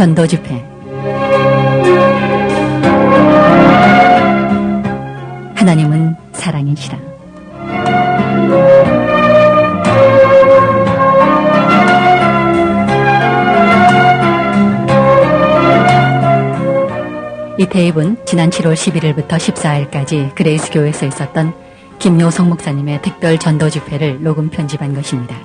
전도 집회. 하나님은 사랑이시라. 이 테이프는 지난 7월 11일부터 14일까지 그레이스 교회에서 있었던 김요성 목사님의 특별 전도 집회를 녹음 편집한 것입니다.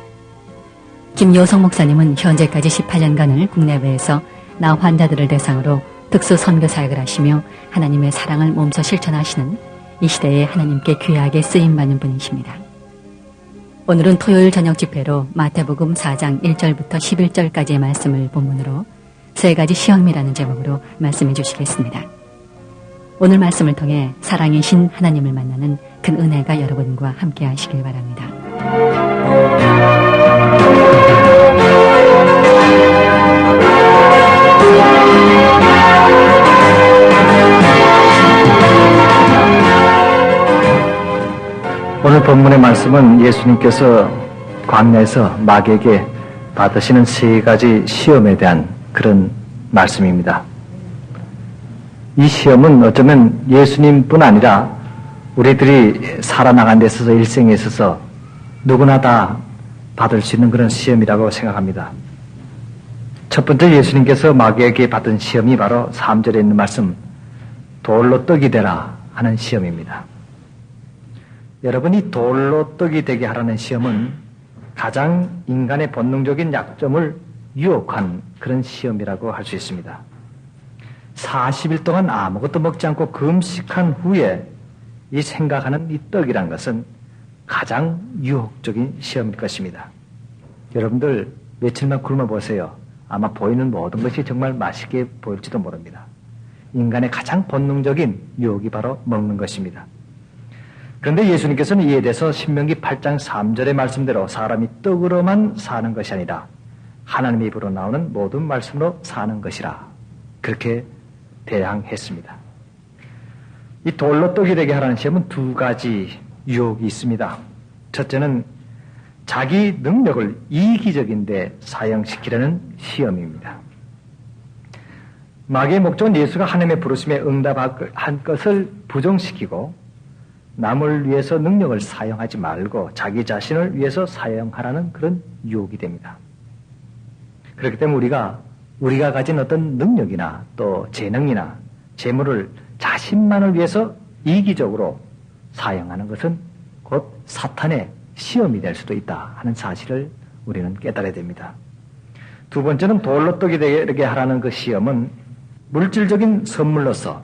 김요성 목사님은 현재까지 18년간을 국내외에서 나 환자들을 대상으로 특수 선교 사역을 하시며 하나님의 사랑을 몸소 실천하시는 이 시대에 하나님께 귀하게 쓰임받는 분이십니다. 오늘은 토요일 저녁 집회로 마태복음 4장 1절부터 11절까지의 말씀을 본문으로 세 가지 시험이라는 제목으로 말씀해 주시겠습니다. 오늘 말씀을 통해 사랑이신 하나님을 만나는 큰 은혜가 여러분과 함께 하시길 바랍니다. 오늘 본문의 말씀은 예수님께서 광야에서 마귀에게 받으시는 세 가지 시험에 대한 그런 말씀입니다. 이 시험은 어쩌면 예수님뿐 아니라 우리들이 살아나간 데 있어서 일생에 있어서 누구나 다 받을 수 있는 그런 시험이라고 생각합니다. 첫 번째 예수님께서 마귀에게 받은 시험이 바로 3절에 있는 말씀 돌로 떡이 되라 하는 시험입니다. 여러분이 돌로 떡이 되게 하라는 시험은 가장 인간의 본능적인 약점을 유혹한 그런 시험이라고 할 수 있습니다. 40일 동안 아무것도 먹지 않고 금식한 후에 이 생각하는 이 떡이란 것은 가장 유혹적인 시험일 것입니다. 여러분들 며칠만 굶어 보세요. 아마 보이는 모든 것이 정말 맛있게 보일지도 모릅니다. 인간의 가장 본능적인 유혹이 바로 먹는 것입니다. 그런데 예수님께서는 이에 대해서 신명기 8장 3절의 말씀대로 사람이 떡으로만 사는 것이 아니라 하나님의 입으로 나오는 모든 말씀으로 사는 것이라 그렇게 대항했습니다. 이 돌로 떡이 되게 하라는 시험은 두 가지 유혹이 있습니다. 첫째는 자기 능력을 이기적인 데 사용시키려는 시험입니다. 마귀의 목적은 예수가 하나님의 부르심에 응답한 것을 부정시키고 남을 위해서 능력을 사용하지 말고 자기 자신을 위해서 사용하라는 그런 유혹이 됩니다. 그렇기 때문에 우리가 가진 어떤 능력이나 또 재능이나 재물을 자신만을 위해서 이기적으로 사용하는 것은 곧 사탄의 시험이 될 수도 있다 하는 사실을 우리는 깨달아야 됩니다. 두 번째는 돌로 떡이 되게 하라는 그 시험은 물질적인 선물로서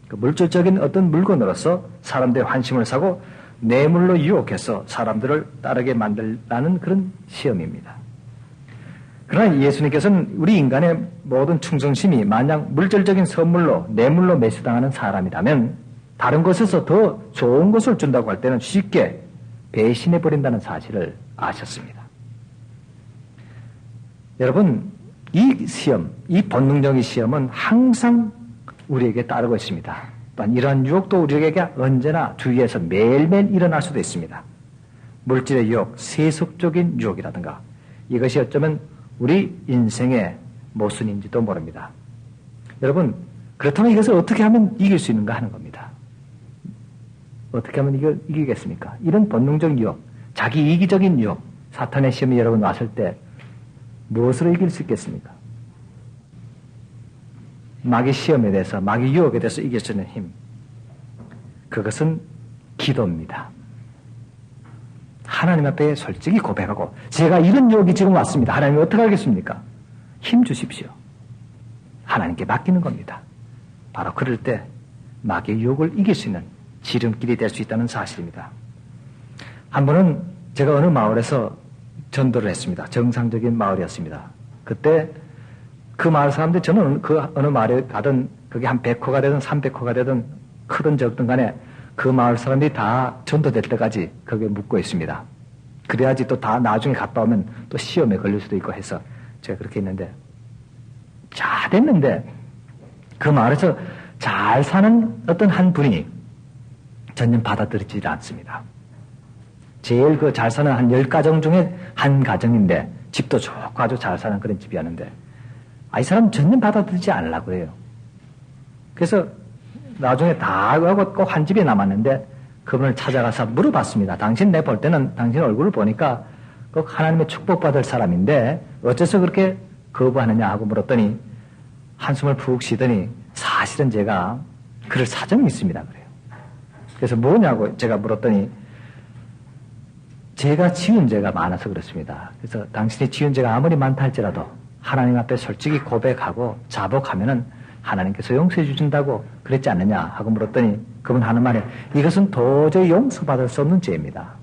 그 물질적인 어떤 물건으로서 사람들의 환심을 사고 뇌물로 유혹해서 사람들을 따르게 만들라는 그런 시험입니다. 그러나 예수님께서는 우리 인간의 모든 충성심이 만약 물질적인 선물로 뇌물로 매수당하는 사람이라면 다른 곳에서 더 좋은 것을 준다고 할 때는 쉽게 배신해버린다는 사실을 아셨습니다. 여러분, 이 시험, 이 본능적인 시험은 항상 우리에게 따르고 있습니다. 또한 이러한 유혹도 우리에게 언제나 주위에서 매일매일 일어날 수도 있습니다. 물질의 유혹, 세속적인 유혹이라든가 이것이 어쩌면 우리 인생의 모순인지도 모릅니다. 여러분, 그렇다면 이것을 어떻게 하면 이길 수 있는가 하는 겁니다. 어떻게 하면 이걸 이기겠습니까? 이런 본능적인 유혹, 자기 이기적인 유혹, 사탄의 시험이 여러분 왔을 때 무엇으로 이길 수 있겠습니까? 마귀 시험에 대해서, 마귀 유혹에 대해서 이길 수 있는 힘. 그것은 기도입니다. 하나님 앞에 솔직히 고백하고 제가 이런 유혹이 지금 왔습니다. 하나님 어떻게 하겠습니까? 힘 주십시오. 하나님께 맡기는 겁니다. 바로 그럴 때 마귀의 유혹을 이길 수 있는 지름길이 될 수 있다는 사실입니다. 한 번은 제가 어느 마을에서 전도를 했습니다. 정상적인 마을이었습니다. 그때 그 마을 사람들이 저는 그 어느 마을에 가든 그게 한 100호가 되든 300호가 되든 크든 적든 간에 그 마을 사람들이 다 전도될 때까지 거기에 묵고 있습니다. 그래야지 또 다 나중에 갔다 오면 또 시험에 걸릴 수도 있고 해서 제가 그렇게 했는데 잘 됐는데 그 마을에서 잘 사는 어떤 한 분이 전혀 받아들이지 않습니다. 제일 그 잘 사는 한 10가정 중에 한 가정인데 집도 좋고 아주 잘 사는 그런 집이었는데 이 사람 전혀 받아들이지 않으려고 그래요. 그래서 나중에 다 하고 꼭 한 집이 남았는데 그분을 찾아가서 물어봤습니다. 당신 내 볼 때는 당신 얼굴을 보니까 꼭 하나님의 축복받을 사람인데 어째서 그렇게 거부하느냐 하고 물었더니 한숨을 푹 쉬더니 사실은 제가 그럴 사정이 있습니다. 그래요. 그래서 뭐냐고 제가 물었더니 제가 지은 죄가 많아서 그렇습니다. 그래서 당신이 지은 죄가 아무리 많다 할지라도 하나님 앞에 솔직히 고백하고 자복하면은 하나님께서 용서해 주신다고 그랬지 않느냐 하고 물었더니 그분 하는 말이 이것은 도저히 용서받을 수 없는 죄입니다.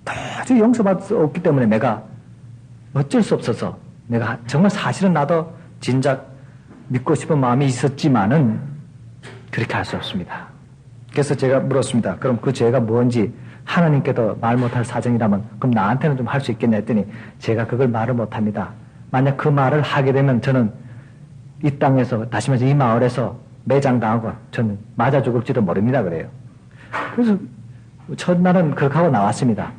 도저히 용서받을 수 없기 때문에 내가 어쩔 수 없어서 내가 정말 사실은 나도 진작 믿고 싶은 마음이 있었지만은 그렇게 할 수 없습니다. 그래서 제가 물었습니다. 그럼 그 죄가 뭔지 하나님께도 말 못할 사정이라면 그럼 나한테는 좀 할 수 있겠냐 했더니 제가 그걸 말을 못합니다. 만약 그 말을 하게 되면 저는 이 땅에서 다시 말해서 이 마을에서 매장당하고 저는 맞아 죽을지도 모릅니다. 그래요. 그래서 첫날은 그렇게 하고 나왔습니다.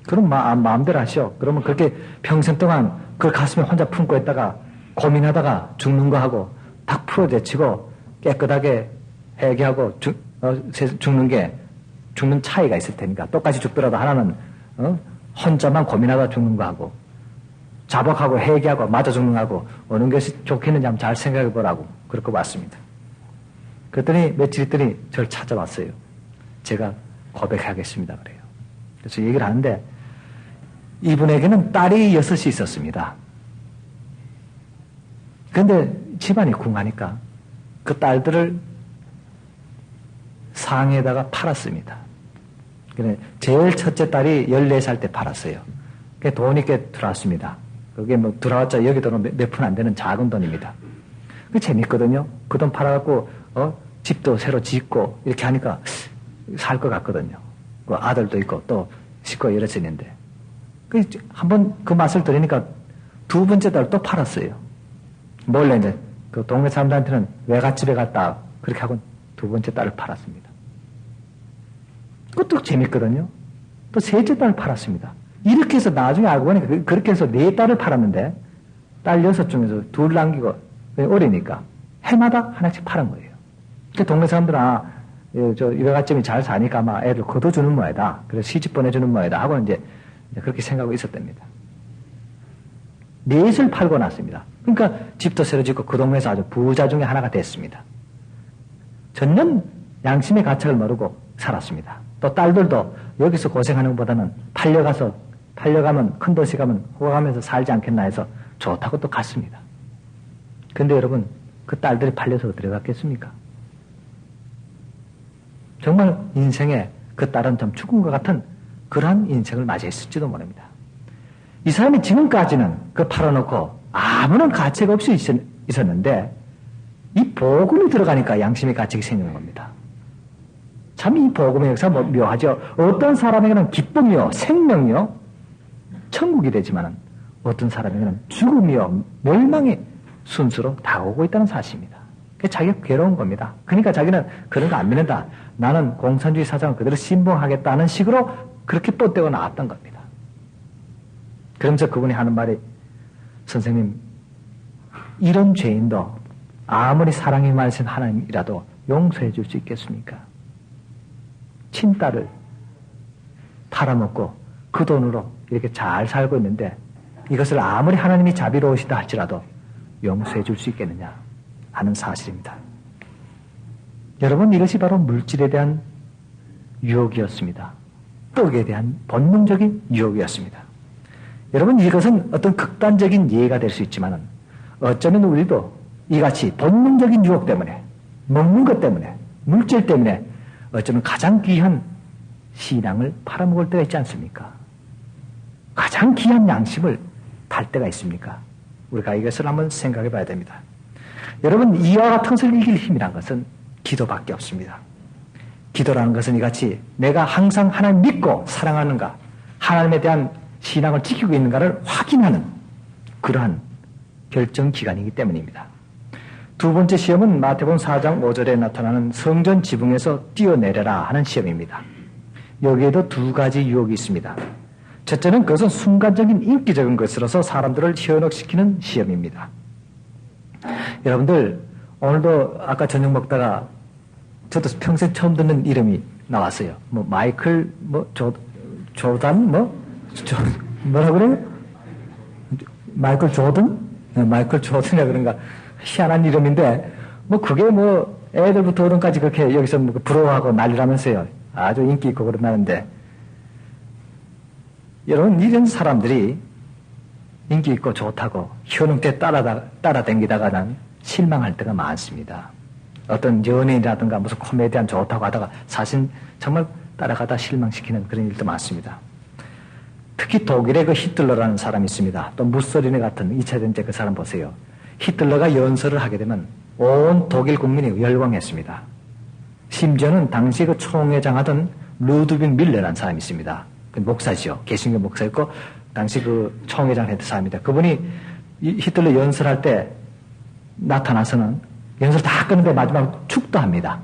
그럼 마음대로 하시오. 그러면 그렇게 평생 동안 그걸 가슴에 혼자 품고 있다가 고민하다가 죽는 거 하고 딱 풀어제치고 깨끗하게 회개하고 죽는 차이가 있을 테니까 똑같이 죽더라도 하나는 혼자만 고민하다 죽는 거 하고 자복하고 회개하고 맞아 죽는 거 하고 어느 것이 좋겠는지 한번 잘 생각해 보라고 그렇게 왔습니다. 그랬더니 며칠 있더니 저를 찾아왔어요. 제가 고백하겠습니다. 그래요. 그래서 얘기를 하는데 이분에게는 딸이 6이 있었습니다. 그런데 집안이 궁하니까 그 딸들을 상에다가 팔았습니다. 그래 제일 첫째 딸이 14살 때 팔았어요. 그게 돈이 꽤 들어왔습니다. 그게 뭐 들어왔자 여기 돈은 몇 푼 안 되는 작은 돈입니다. 그게 재밌거든요. 그 돈 팔아갖고 집도 새로 짓고 이렇게 하니까 살 것 같거든요. 그 아들도 있고 또 식구가 여럿 있는데 한번 그 맛을 들으니까 두 번째 딸 또 팔았어요. 몰래 이제 그 동네 사람들한테는 외갓집에 갔다 그렇게 하고 두 번째 딸을 팔았습니다. 그것도 재밌거든요. 또 셋째 딸을 팔았습니다. 이렇게 해서 나중에 알고 보니까 그렇게 해서 4딸을 팔았는데 딸 6 중에서 2 남기고 어리니까 해마다 하나씩 팔은 거예요. 그 동네 사람들은 저 외갓집이 잘 사니까 아마 애를 거둬주는 모양이다. 그래서 시집 보내주는 모양이다 하고 이제 그렇게 생각하고 있었답니다. 4을 팔고 났습니다. 그러니까 집도 새로 짓고 그 동네에서 아주 부자 중에 하나가 됐습니다. 전혀 양심의 가책을 모르고 살았습니다. 또 딸들도 여기서 고생하는 것보다는 팔려가면 큰 도시 가면 호강하면서 살지 않겠나 해서 좋다고 또 갔습니다. 근데 여러분 그 딸들이 팔려서 어디로 갔겠습니까? 정말 인생에 그 딸은 좀 죽은 것 같은 그러한 인생을 맞이했을지도 모릅니다. 이 사람이 지금까지는 그 팔아놓고 아무런 가책 없이 있었는데 이 복음이 들어가니까 양심의 가책이 생기는 겁니다. 참 이 복음의 역사 묘하죠. 어떤 사람에게는 기쁨이요 생명이요 천국이 되지만 어떤 사람에게는 죽음이요 멸망의 순수로 다가오고 있다는 사실입니다. 자기가 괴로운 겁니다. 그러니까 자기는 그런 거 안 믿는다. 나는 공산주의 사상을 그대로 신봉하겠다는 식으로 그렇게 뻗대고 나왔던 겁니다. 그러면서 그분이 하는 말이 선생님 이런 죄인도 아무리 사랑이 많으신 하나님이라도 용서해 줄 수 있겠습니까? 친딸을 팔아먹고 그 돈으로 이렇게 잘 살고 있는데 이것을 아무리 하나님이 자비로우시다 할지라도 용서해 줄 수 있겠느냐 하는 사실입니다. 여러분 이것이 바로 물질에 대한 유혹이었습니다. 떡에 대한 본능적인 유혹이었습니다. 여러분 이것은 어떤 극단적인 예가 될 수 있지만 어쩌면 우리도 이같이 본능적인 유혹 때문에 먹는 것 때문에 물질 때문에 어쩌면 가장 귀한 신앙을 팔아먹을 때가 있지 않습니까? 가장 귀한 양심을 팔 때가 있습니까? 우리가 이것을 한번 생각해 봐야 됩니다. 여러분 이와 같은 것을 이길 힘이란 것은 기도밖에 없습니다. 기도라는 것은 이같이 내가 항상 하나님 믿고 사랑하는가 하나님에 대한 신앙을 지키고 있는가를 확인하는 그러한 결정기간이기 때문입니다. 두 번째 시험은 마태복음 4장 5절에 나타나는 성전 지붕에서 뛰어내려라 하는 시험입니다. 여기에도 2가지 유혹이 있습니다. 첫째는 그것은 순간적인 인기적인 것으로서 사람들을 현혹시키는 시험입니다. 여러분들, 오늘도 아까 저녁 먹다가 저도 평생 처음 듣는 이름이 나왔어요. 뭐, 마이클, 조단, 뭐라 그래요? 마이클 조던? 네, 마이클 조던이라 그런가. 희한한 이름인데, 그게 애들부터 어른까지 그렇게 여기서 부러워하고 난리라면서요. 아주 인기 있고 그런다는데. 여러분, 이런 사람들이 인기 있고 좋다고 현웅태 따라다니다가는 실망할 때가 많습니다. 어떤 연예인이라든가 무슨 코미디언 좋다고 하다가 사실 정말 따라가다 실망시키는 그런 일도 많습니다. 특히 독일의 그 히틀러라는 사람이 있습니다. 또 무솔리니 같은 2차 대전 그 사람 보세요. 히틀러가 연설을 하게 되면 온 독일 국민이 열광했습니다. 심지어는 당시 그 총회장 하던 루드빈 밀레라는 사람이 있습니다. 그 목사지요. 개신교 목사였고 당시 그 총회장 했던 사람입니다. 그분이 히틀러 연설할 때 나타나서는 연설 다 끊는데 마지막 축도합니다.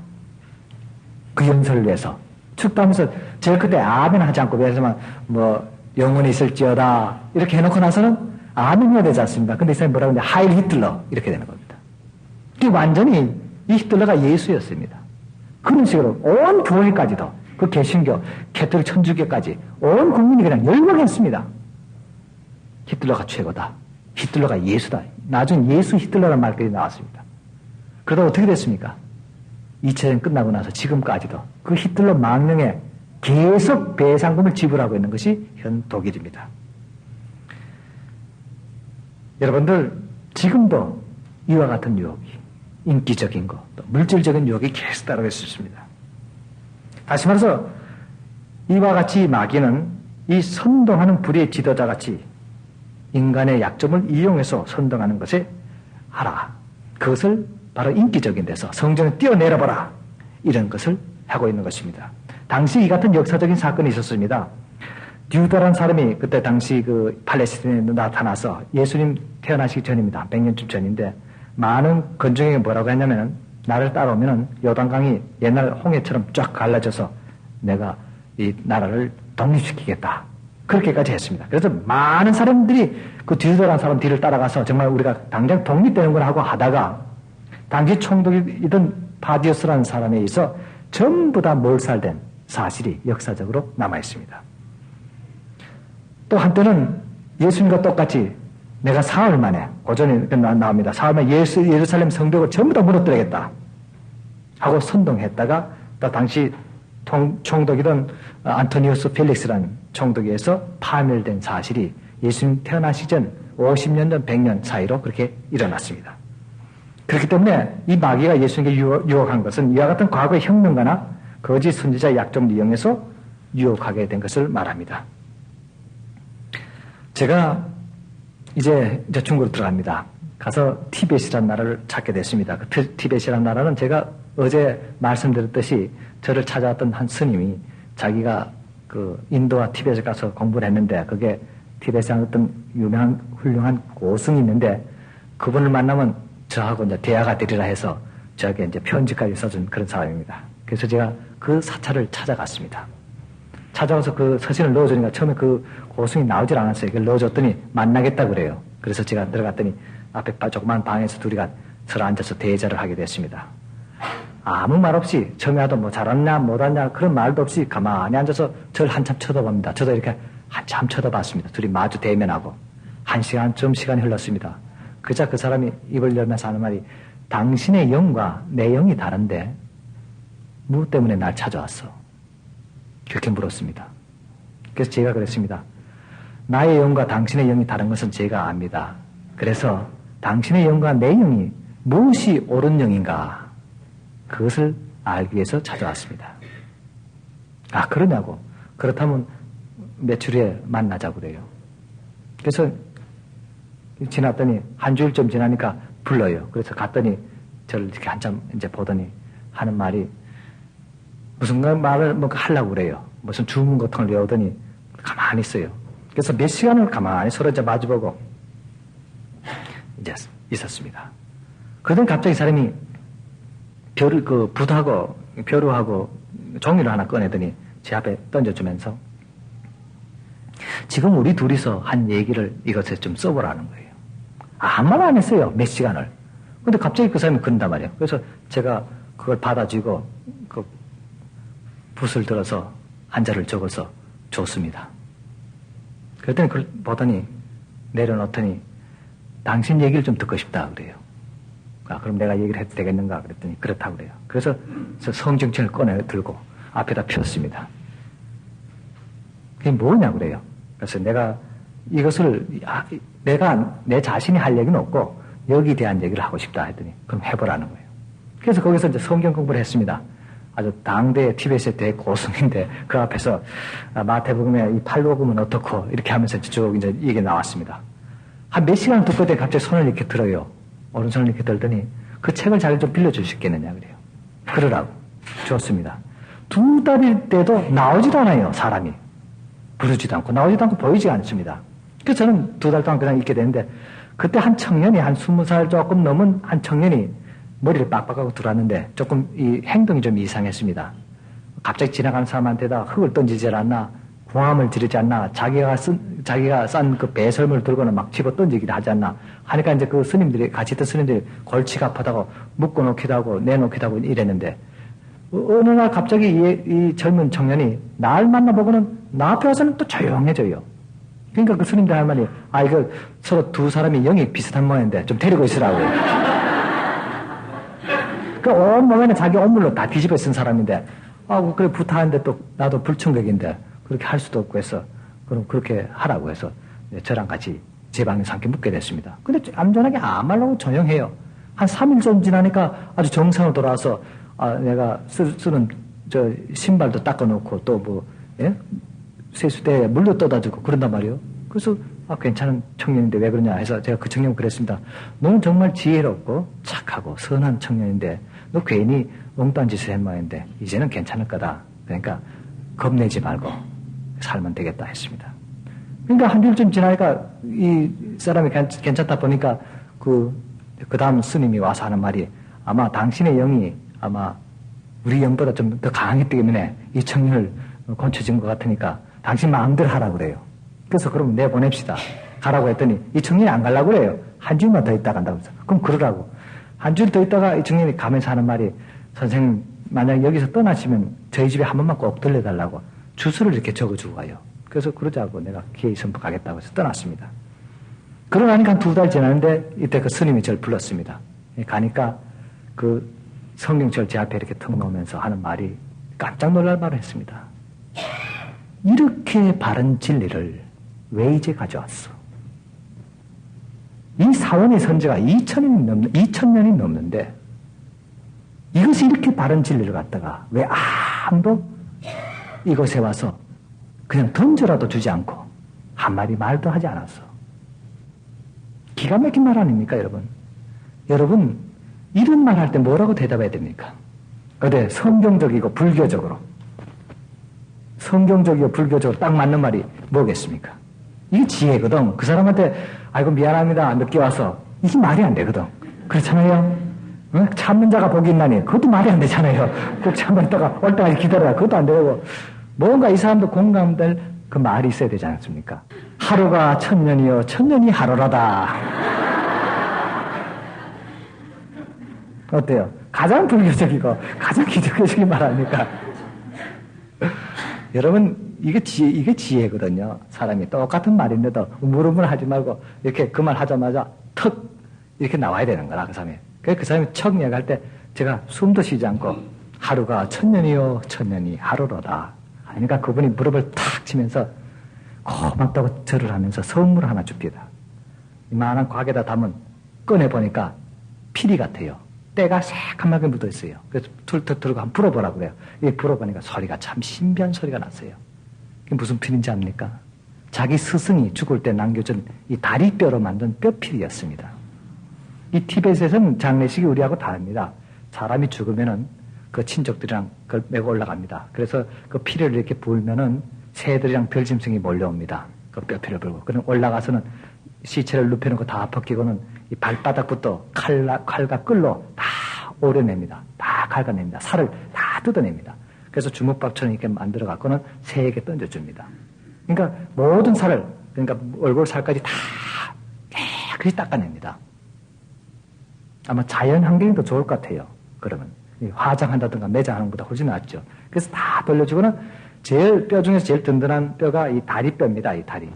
그 연설을 위해서 축도하면서 제가 그때 아멘 하지 않고 왜냐면 영원히 있을지어다 이렇게 해놓고 나서는 아멘 해야 되지 않습니까? 근데 이 사람이 뭐라고 하냐 하일 히틀러 이렇게 되는 겁니다. 이게 완전히 이 히틀러가 예수였습니다. 그런 식으로 온 교회까지도 그 개신교, 캐톨릭 천주교까지 온 국민이 그냥 열광했습니다. 히틀러가 최고다. 히틀러가 예수다. 나중에 예수 히틀러라는 말까지 나왔습니다. 그러다 어떻게 됐습니까? 2차전 끝나고 나서 지금까지도 그 히틀러 망령에 계속 배상금을 지불하고 있는 것이 현 독일입니다. 여러분들 지금도 이와 같은 유혹이 인기적인 것, 또 물질적인 유혹이 계속 따르고 있습니다. 다시 말해서 이와 같이 마귀는 이 선동하는 불의의 지도자같이 인간의 약점을 이용해서 선동하는 것에 하라. 그것을 바로 인기적인 데서 성전에 뛰어내려봐라. 이런 것을 하고 있는 것입니다. 당시 이 같은 역사적인 사건이 있었습니다. 듀다라는 사람이 그때 당시 그 팔레스타인에 나타나서 예수님 태어나시기 전입니다. 100년쯤 전인데 많은 건중에게 뭐라고 했냐면은 나를 따라오면은 요단강이 옛날 홍해처럼 쫙 갈라져서 내가 이 나라를 독립시키겠다. 그렇게까지 했습니다. 그래서 많은 사람들이 그 듀다라는 사람 뒤를 따라가서 정말 우리가 당장 독립되는구나 하고 하다가 당시 총독이던 바디오스라는 사람에 의해서 전부 다 몰살된 사실이 역사적으로 남아있습니다. 또 한때는 예수님과 똑같이 내가 사흘 만에 고전에 나옵니다. 사흘 만에 예루살렘 성벽을 전부 다 무너뜨리겠다 하고 선동했다가 또 당시 총독이던 안토니우스 펠릭스라는 총독에 의해서 파멸된 사실이 예수님 태어나시기 전 50년 전 100년 사이로 그렇게 일어났습니다. 그렇기 때문에 이 마귀가 예수님께 유혹한 것은 이와 같은 과거의 혁명가나 거짓 선지자의 약점을 이용해서 유혹하게 된 것을 말합니다. 제가 이제 중국으로 들어갑니다. 가서 티벳이라는 나라를 찾게 됐습니다. 그 티벳이라는 나라는 제가 어제 말씀드렸듯이 저를 찾아왔던 한 스님이 자기가 그 인도와 티벳에 가서 공부를 했는데 그게 티벳에 어떤 유명한 훌륭한 고승이 있는데 그분을 만나면 저하고 이제 대화가 되리라 해서 저에게 이제 편지까지 써준 그런 사람입니다. 그래서 제가 그 사찰을 찾아갔습니다. 찾아와서 그 서신을 넣어주니까 처음에 그 고승이 나오질 않았어요. 그걸 넣어줬더니 만나겠다 그래요. 그래서 제가 들어갔더니 앞에 조그만 방에서 둘이가 서로 앉아서 대자를 하게 됐습니다. 아무 말 없이 처음에 하도 뭐 잘왔냐 못왔냐 그런 말도 없이 가만히 앉아서 저를 한참 쳐다봅니다. 저도 이렇게 한참 쳐다봤습니다. 둘이 마주 대면하고 1시간쯤 시간이 흘렀습니다. 그자 그 사람이 입을 열면서 하는 말이 당신의 영과 내 영이 다른데 무엇 때문에 날 찾아왔어? 그렇게 물었습니다. 그래서 제가 그랬습니다. 나의 영과 당신의 영이 다른 것은 제가 압니다. 그래서 당신의 영과 내 영이 무엇이 옳은 영인가 그것을 알기 위해서 찾아왔습니다. 아 그러냐고. 그렇다면 며칠 후에 만나자고 그래요. 그래서 지났더니 한 주일쯤 지나니까 불러요. 그래서 갔더니 저를 이렇게 한참 이제 보더니 하는 말이 무슨 말을 뭐 하려고 그래요. 무슨 주문 같은 걸 외우더니 가만히 있어요. 그래서 몇 시간을 가만히 서로 이제 마주보고 이제 있었습니다. 그러더니 갑자기 사람이 붓하고 벼루하고 종이를 하나 꺼내더니 제 앞에 던져주면서 지금 우리 둘이서 한 얘기를 이것에 좀 써보라는 거예요. 아무 말 안 했어요. 몇 시간을. 근데 갑자기 그 사람이 그런단 말이에요. 그래서 제가 그걸 받아주고 그 붓을 들어서 한자를 적어서 줬습니다. 그랬더니 그걸 보더니 내려놓더니 당신 얘기를 좀 듣고 싶다 그래요. 아, 그럼 내가 얘기를 해도 되겠는가 그랬더니 그렇다고 그래요. 그래서 성경책을 꺼내 들고 앞에다 폈습니다. 그게 뭐냐 그래요. 그래서 내가 이것을 내가 내 자신이 할 얘기는 없고 여기에 대한 얘기를 하고 싶다 했더니 그럼 해보라는 거예요. 그래서 거기서 이제 성경 공부를 했습니다. 아주 당대 티베트의 대고승인데 그 앞에서 마태복음에 이 팔복음은 어떻고 이렇게 하면서 쭉 이제 이게 나왔습니다. 한 몇 시간을 듣고 있더니 갑자기 손을 이렇게 들어요. 오른손을 이렇게 들더니 그 책을 잘 좀 빌려줄 수 있겠느냐 그래요. 그러라고 줬습니다. 2달일 때도 나오지도 않아요. 사람이. 부르지도 않고 나오지도 않고 보이지 않습니다. 그래서 저는 2달 동안 그냥 있게 되는데 그때 한 청년이 한 20살 조금 넘은 한 청년이 머리를 빡빡하고 들어왔는데 조금 이 행동이 좀 이상했습니다. 갑자기 지나가는 사람한테다 흙을 던지지 않나 공함을 지르지 않나 자기가 싼 그 배설물을 들고는 막 집어 던지기도 하지 않나 하니까 이제 그 스님들이 같이 있던 스님들이 골치가 아프다고 묶어놓기도 하고 내놓기도 하고 이랬는데 어느 날 갑자기 이 젊은 청년이 날 만나보고는 나 앞에 와서는 또 조용해져요. 그러니까 그 스님들 할 말이 이거 서로 두 사람이 영이 비슷한 모양인데 좀 데리고 있으라고. 그 온 몸에는 자기 온물로 다 뒤집어 쓴 사람인데 그래 부탁하는데 또 나도 불청객인데 그렇게 할 수도 없고 해서 그럼 그렇게 하라고 해서 저랑 같이 제 방에서 함께 묵게 됐습니다. 근데 얌전하게 아무 말 없고 조용해요. 한 3일 좀 지나니까 아주 정상으로 돌아와서 내가 쓰는 저 신발도 닦아놓고 또 뭐 세수대에 물도 떠다주고 그런단 말이에요. 그래서 괜찮은 청년인데 왜 그러냐 해서 제가 그 청년 그랬습니다. 너는 정말 지혜롭고 착하고 선한 청년인데 너 괜히 엉뚱한 짓을 한 모양인데 이제는 괜찮을 거다. 그러니까 겁내지 말고 살면 되겠다 했습니다. 그러니까 한 주일쯤 지나니까 이 사람이 괜찮다 보니까 그 다음 스님이 와서 하는 말이 아마 당신의 영이 아마 우리 영보다 좀 더 강하기 때문에 이 청년을 고쳐진 것 같으니까 당신 마음대로 하라고 그래요. 그래서 그럼 내보냅시다. 가라고 했더니 이 청년이 안 가려고 그래요. 한 주일만 더 있다 간다고 해서. 그럼 그러라고. 한 주일 더 있다가 이 청년이 가면서 하는 말이 선생님 만약 여기서 떠나시면 저희 집에 한 번만 꼭 들려달라고 주소를 이렇게 적어주고 가요. 그래서 그러자고 내가 기회 선포 가겠다고 해서 떠났습니다. 그러고 나니까 한 2달 지났는데 이때 그 스님이 저를 불렀습니다. 가니까 그 성경책을 제 앞에 이렇게 턱 놓으면서 하는 말이 깜짝 놀랄 말을 했습니다. 이렇게 바른 진리를 왜 이제 가져왔어? 이 사원의 선제가 2000년이 넘는데 이것이 이렇게 바른 진리를 갖다가 왜 아무도 이곳에 와서 그냥 던져라도 주지 않고 한마디 말도 하지 않았어. 기가 막힌 말 아닙니까 여러분? 여러분 이런 말 할 때 뭐라고 대답해야 됩니까? 어때? 성경적이고 불교적으로 딱 맞는 말이 뭐겠습니까? 이게 지혜거든. 그 사람한테 아이고 미안합니다 늦게 와서 이게 말이 안 되거든. 그렇잖아요. 응? 참는 자가 복이 있나니 그것도 말이 안 되잖아요. 꼭 참고 있다가 올 때까지 기다려라 그것도 안 되고 뭔가 이 사람도 공감될 그 말이 있어야 되지 않습니까? 하루가 천년이요 천년이 하루라다. 어때요? 가장 불교적이고 가장 기독교적인 말 아닙니까? 여러분 이게 지혜거든요. 사람이 똑같은 말인데도 우물우물 하지 말고 이렇게 그 말 하자마자 턱 이렇게 나와야 되는 거라 그 사람이. 그 사람이 척 이야기할 때 제가 숨도 쉬지 않고 하루가 천년이요 천년이 하루로다. 그러니까 그분이 무릎을 탁 치면서 고맙다고 절을 하면서 선물을 하나 줍니다. 이만한 곽에다 담은 꺼내보니까 피리 같아요. 때가 새까맣게 묻어있어요. 그래서 툴툴 들고 한번 불어보라고 그래요. 이 불어보니까 소리가 참 신비한 소리가 났어요. 그게 무슨 필인지 압니까? 자기 스승이 죽을 때 남겨준 이 다리뼈로 만든 뼈필이었습니다. 이 티베트에서는 장례식이 우리하고 다릅니다. 사람이 죽으면은 그 친족들이랑 그걸 메고 올라갑니다. 그래서 그 피를 이렇게 불면은 새들이랑 별짐승이 몰려옵니다. 그 뼈피를 불고. 그럼 올라가서는 시체를 눕혀놓고 다 벗기고는 이 발바닥부터 칼과 끌로 다 오려냅니다. 다 갉아냅니다. 살을 다 뜯어냅니다. 그래서 주먹밥처럼 이렇게 만들어 갖고는 새에게 던져줍니다. 그러니까 모든 살을, 그러니까 얼굴 살까지 다 깨끗이 닦아냅니다. 아마 자연 환경이 더 좋을 것 같아요. 그러면. 화장한다든가 매장하는 것보다 훨씬 낫죠. 그래서 다 돌려주고는 제일 뼈 중에서 제일 든든한 뼈가 이 다리뼈입니다. 이 다리.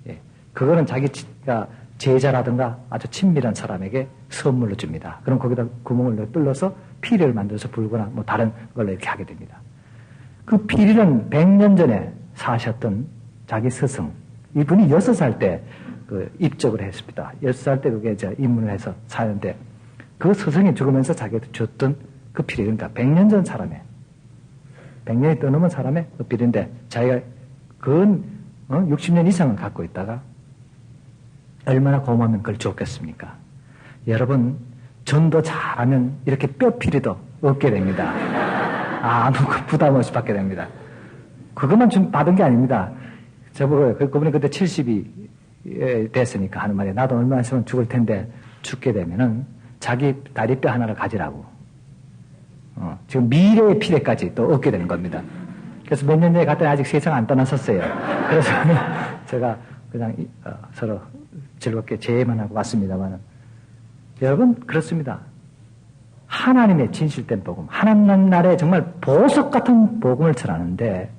예. 그거는 자기가 제자라든가 아주 친밀한 사람에게 선물로 줍니다. 그럼 거기다 구멍을 뚫어서 피리를 만들어서 불거나 뭐 다른 걸로 이렇게 하게 됩니다. 그 피리는 100년 전에 사셨던 자기 스승, 이분이 6살 때 그 입적을 했습니다. 6살 때 그게 이제 입문을 해서 사는데 그 스승이 죽으면서 자기한테 줬던 그 피리, 그러니까 100년 전 사람의, 100년이 떠넘은 사람의 그 피리인데 자기가 근 60년 이상을 갖고 있다가 얼마나 고마우면 그걸 줬겠습니까? 여러분, 전도 잘하면 이렇게 뼈피리도 얻게 됩니다. 아무 부담 없이 받게 됩니다. 그것만 좀 받은 게 아닙니다. 저보고, 그분이 그때 70이 됐으니까 하는 말이에요. 나도 얼마 있으면 죽을 텐데 죽게 되면은 자기 다리뼈 하나를 가지라고. 지금 미래의 피레까지 또 얻게 되는 겁니다. 그래서 몇 년 전에 갔더니 아직 세상 안 떠났었어요. 그래서 제가 그냥 서로 즐겁게 제의만 하고 왔습니다만은 여러분 그렇습니다. 하나님의 진실된 복음, 하나님 나라에 정말 보석 같은 복음을 전하는데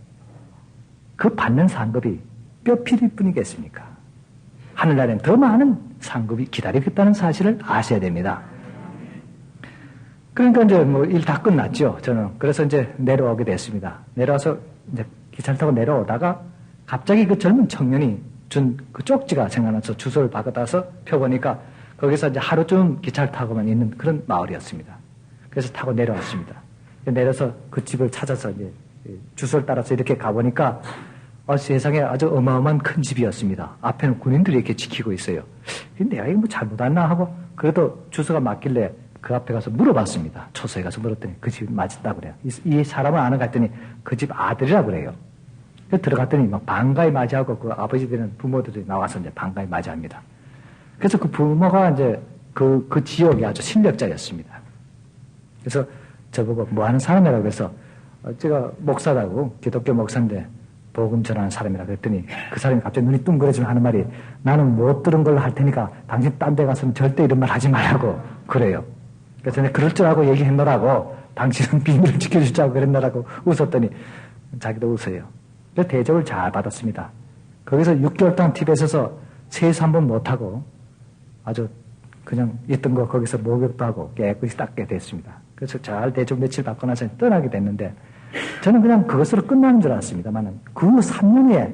그 받는 상급이 뼈피릴 뿐이겠습니까? 하늘나라에는 더 많은 상급이 기다리고 있다는 사실을 아셔야 됩니다. 그러니까 이제 뭐 일 다 끝났죠. 저는 그래서 이제 내려오게 됐습니다. 내려와서 이제 기차를 타고 내려오다가 갑자기 그 젊은 청년이 준 그 쪽지가 생각나서 주소를 받아서 펴보니까 거기서 이제 하루쯤 기차를 타고만 있는 그런 마을이었습니다. 그래서 타고 내려왔습니다. 내려서 그 집을 찾아서 이제 주소를 따라서 이렇게 가보니까 세상에 아주 어마어마한 큰 집이었습니다. 앞에는 군인들이 이렇게 지키고 있어요. 내가 이거 뭐 잘못 왔나 하고 그래도 주소가 맞길래 그 앞에 가서 물어봤습니다. 초소에 가서 물었더니 그 집이 맞다고 그래요. 이 사람을 아는 가 했더니 그 집 아들이라고 그래요. 그래서 들어갔더니 막 반가이 맞이하고 그 아버지 되는 부모들이 나와서 이제 반가이 맞이합니다. 그래서 그 부모가 이제 그 지역이 아주 실력자였습니다. 그래서 저보고 뭐 하는 사람이라고 그래서 제가 목사라고 기독교 목사인데 복음 전하는 사람이라 그랬더니 그 사람이 갑자기 눈이 뚱그러지면 하는 말이 나는 못 들은 걸로 할 테니까 당신 딴 데 가서는 절대 이런 말 하지 말라고 그래요. 그래서 내가 그럴 줄 알고 얘기했노라고 당신은 비밀을 지켜주자고 그랬노라고 웃었더니 자기도 웃어요. 그래서 대접을 잘 받았습니다. 거기서 6개월 동안 티벳에서 세수 한 번 못하고 아주 그냥 있던 거 거기서 목욕도 하고 깨끗이 닦게 됐습니다. 그래서 잘 대접 며칠 받고 나서 떠나게 됐는데 저는 그냥 그것으로 끝나는 줄 알았습니다만 그 3년 후에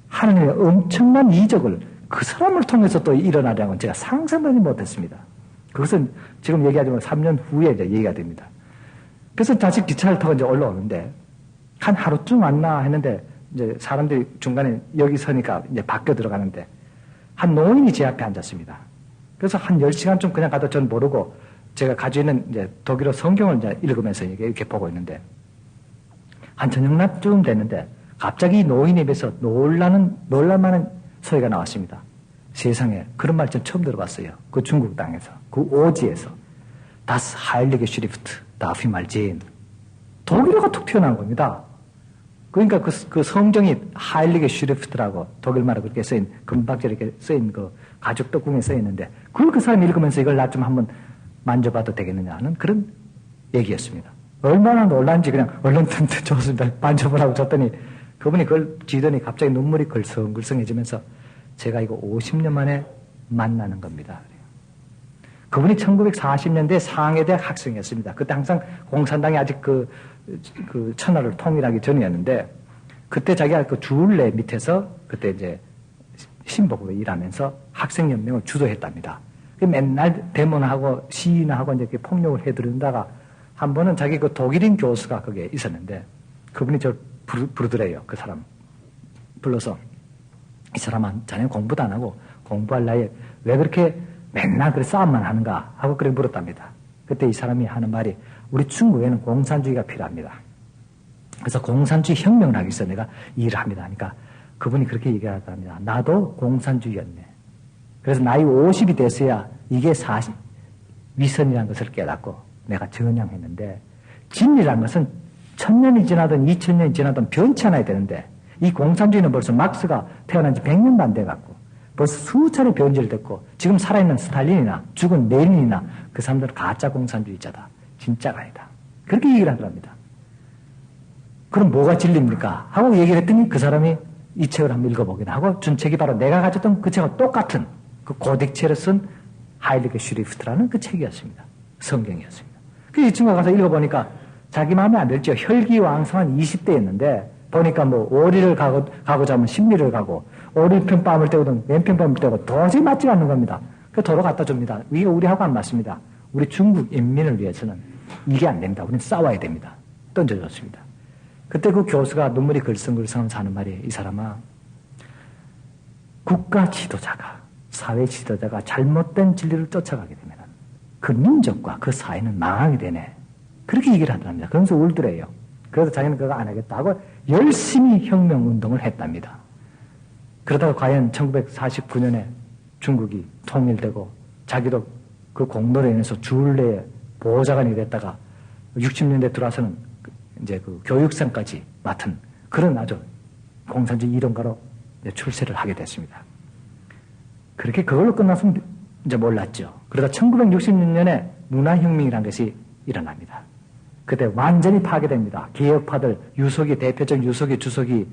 하나님의 엄청난 이적을 그 사람을 통해서 또 일어나려고 제가 상상도 못했습니다. 그것은 지금 얘기하지만 3년 후에 이제 얘기가 됩니다. 그래서 다시 기차를 타고 이제 올라오는데 한 하루쯤 왔나 했는데 이제 사람들이 중간에 여기 서니까 이제 바뀌어 들어가는데 한 노인이 제 앞에 앉았습니다. 그래서 한 10시간쯤 그냥 가도 전 모르고 제가 가지고 있는 이제 독일어 성경을 이제 읽으면서 이렇게 보고 있는데 한 저녁낮쯤 됐는데 갑자기 이 노인 입에서 놀랄만한 소리가 나왔습니다. 세상에 그런 말 전 처음 들어봤어요. 그 중국 땅에서 그 오지에서 Das Heilige Schrift darf ich mal sehen. 독일어가 툭 튀어나온 겁니다. 그러니까 그 성경이 Heilige Schrift라고 독일말로 그렇게 쓰인 금박질 이렇게 쓰인 그 가죽 떡궁에 써 있는데 그걸 그 사람이 읽으면서 이걸 나 좀 한번 만져봐도 되겠느냐 하는 그런 얘기였습니다. 얼마나 놀란지 그냥 얼른 줬습니다. 만져보라고 줬더니 그분이 그걸 쥐더니 갑자기 눈물이 글썽글썽해지면서 제가 이거 50년 만에 만나는 겁니다. 그분이 1940년대 상해대학 학생이었습니다. 그때 항상 공산당이 아직 그 천하를 통일하기 전이었는데 그때 자기가 그 주울레 밑에서 그때 이제 신복으로 일하면서 학생연맹을 주도했답니다. 맨날 데모하고 시위하고 이제 이렇게 폭력을 해드린다가 한 번은 자기 그 독일인 교수가 거기에 있었는데 그분이 저 부르더래요. 그 사람 불러서 이 사람은 자네 공부도 안 하고 공부할 나이에 왜 그렇게 맨날 그래 싸움만 하는가 하고 그래 물었답니다. 그때 이 사람이 하는 말이 우리 중국에는 공산주의가 필요합니다. 그래서 공산주의 혁명을 하기 위해서 내가 일을 합니다. 그러니까 그분이 그렇게 얘기하답니다. 나도 공산주의였네. 그래서 나이 50이 됐어야 이게 위선이라는 것을 깨닫고 내가 전향했는데 진리라는 것은 1000년이 지나든 2000년이 지나든 변치 않아야 되는데 이 공산주의는 벌써 막스가 태어난 지 100년도 안 돼갖고 벌써 수차례 변질됐고 지금 살아있는 스탈린이나 죽은 레닌이나 그 사람들은 가짜 공산주의자다. 진짜가 아니다. 그렇게 얘기를 하더랍니다. 그럼 뭐가 진리입니까? 하고 얘기를 했더니 그 사람이 이 책을 한번 읽어보긴 하고 준 책이 바로 내가 가졌던 그 책과 똑같은 그 고딕체를 쓴 하일리게 슈리프트라는 그 책이었습니다. 성경이었습니다. 그래서 이 친구가 가서 읽어보니까 자기 마음에 안 들죠. 혈기왕성한 20대였는데 보니까 뭐 오리를 가고자 하면 십리를 가고 오리편 뺨을 떼거든 왼편 뺨을 떼고 도저히 맞지가 않는 겁니다. 그 도로 갖다 줍니다. 이게 우리하고 안 맞습니다. 우리 중국 인민을 위해서는 이게 안 됩니다. 우리는 싸워야 됩니다. 던져줬습니다. 그때 그 교수가 눈물이 글썽글썽하면서 하는 말이 이 사람아 국가 지도자가 사회 지도자가 잘못된 진리를 쫓아가게 되면 그 민족과 그 사회는 망하게 되네. 그렇게 얘기를 하더랍니다. 그러면서 울더래요. 그래서 자기는 그거 안 하겠다 하고 열심히 혁명운동을 했답니다. 그러다가 과연 1949년에 중국이 통일되고 자기도 그 공로로 인해서 주울레의 보좌관이 됐다가 60년대 들어와서는 이제 그 교육상까지 맡은 그런 아주 공산주의 이론가로 출세를 하게 됐습니다. 그렇게 그걸로 끝났으면 이제 몰랐죠. 그러다 1966년에 문화혁명이라는 것이 일어납니다. 그때 완전히 파괴됩니다. 개혁파들, 유석이, 대표적 유석이, 주석이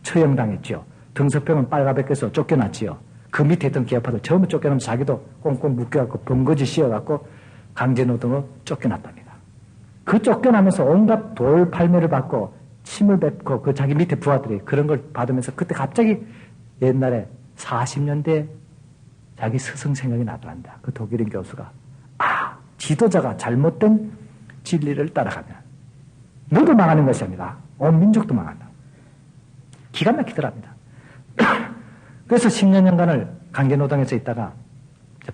처형당했죠. 등석병은 빨가벗겨서 쫓겨났지요. 그 밑에 있던 개혁파들 전부 쫓겨나면서 자기도 꽁꽁 묶여갖고 번거지 씌워갖고 강제노동으로 쫓겨났답니다. 그 쫓겨나면서 온갖 돌 팔매를 받고 침을 뱉고 그 자기 밑에 부하들이 그런 걸 받으면서 그때 갑자기 옛날에 40년대 자기 스승 생각이 나더란다. 그 독일인 교수가 지도자가 잘못된 진리를 따라가면 너도 망하는 것이 아니라 온 민족도 망한다. 기가 막히더랍니다. 그래서 10년간을 강제노동에서 있다가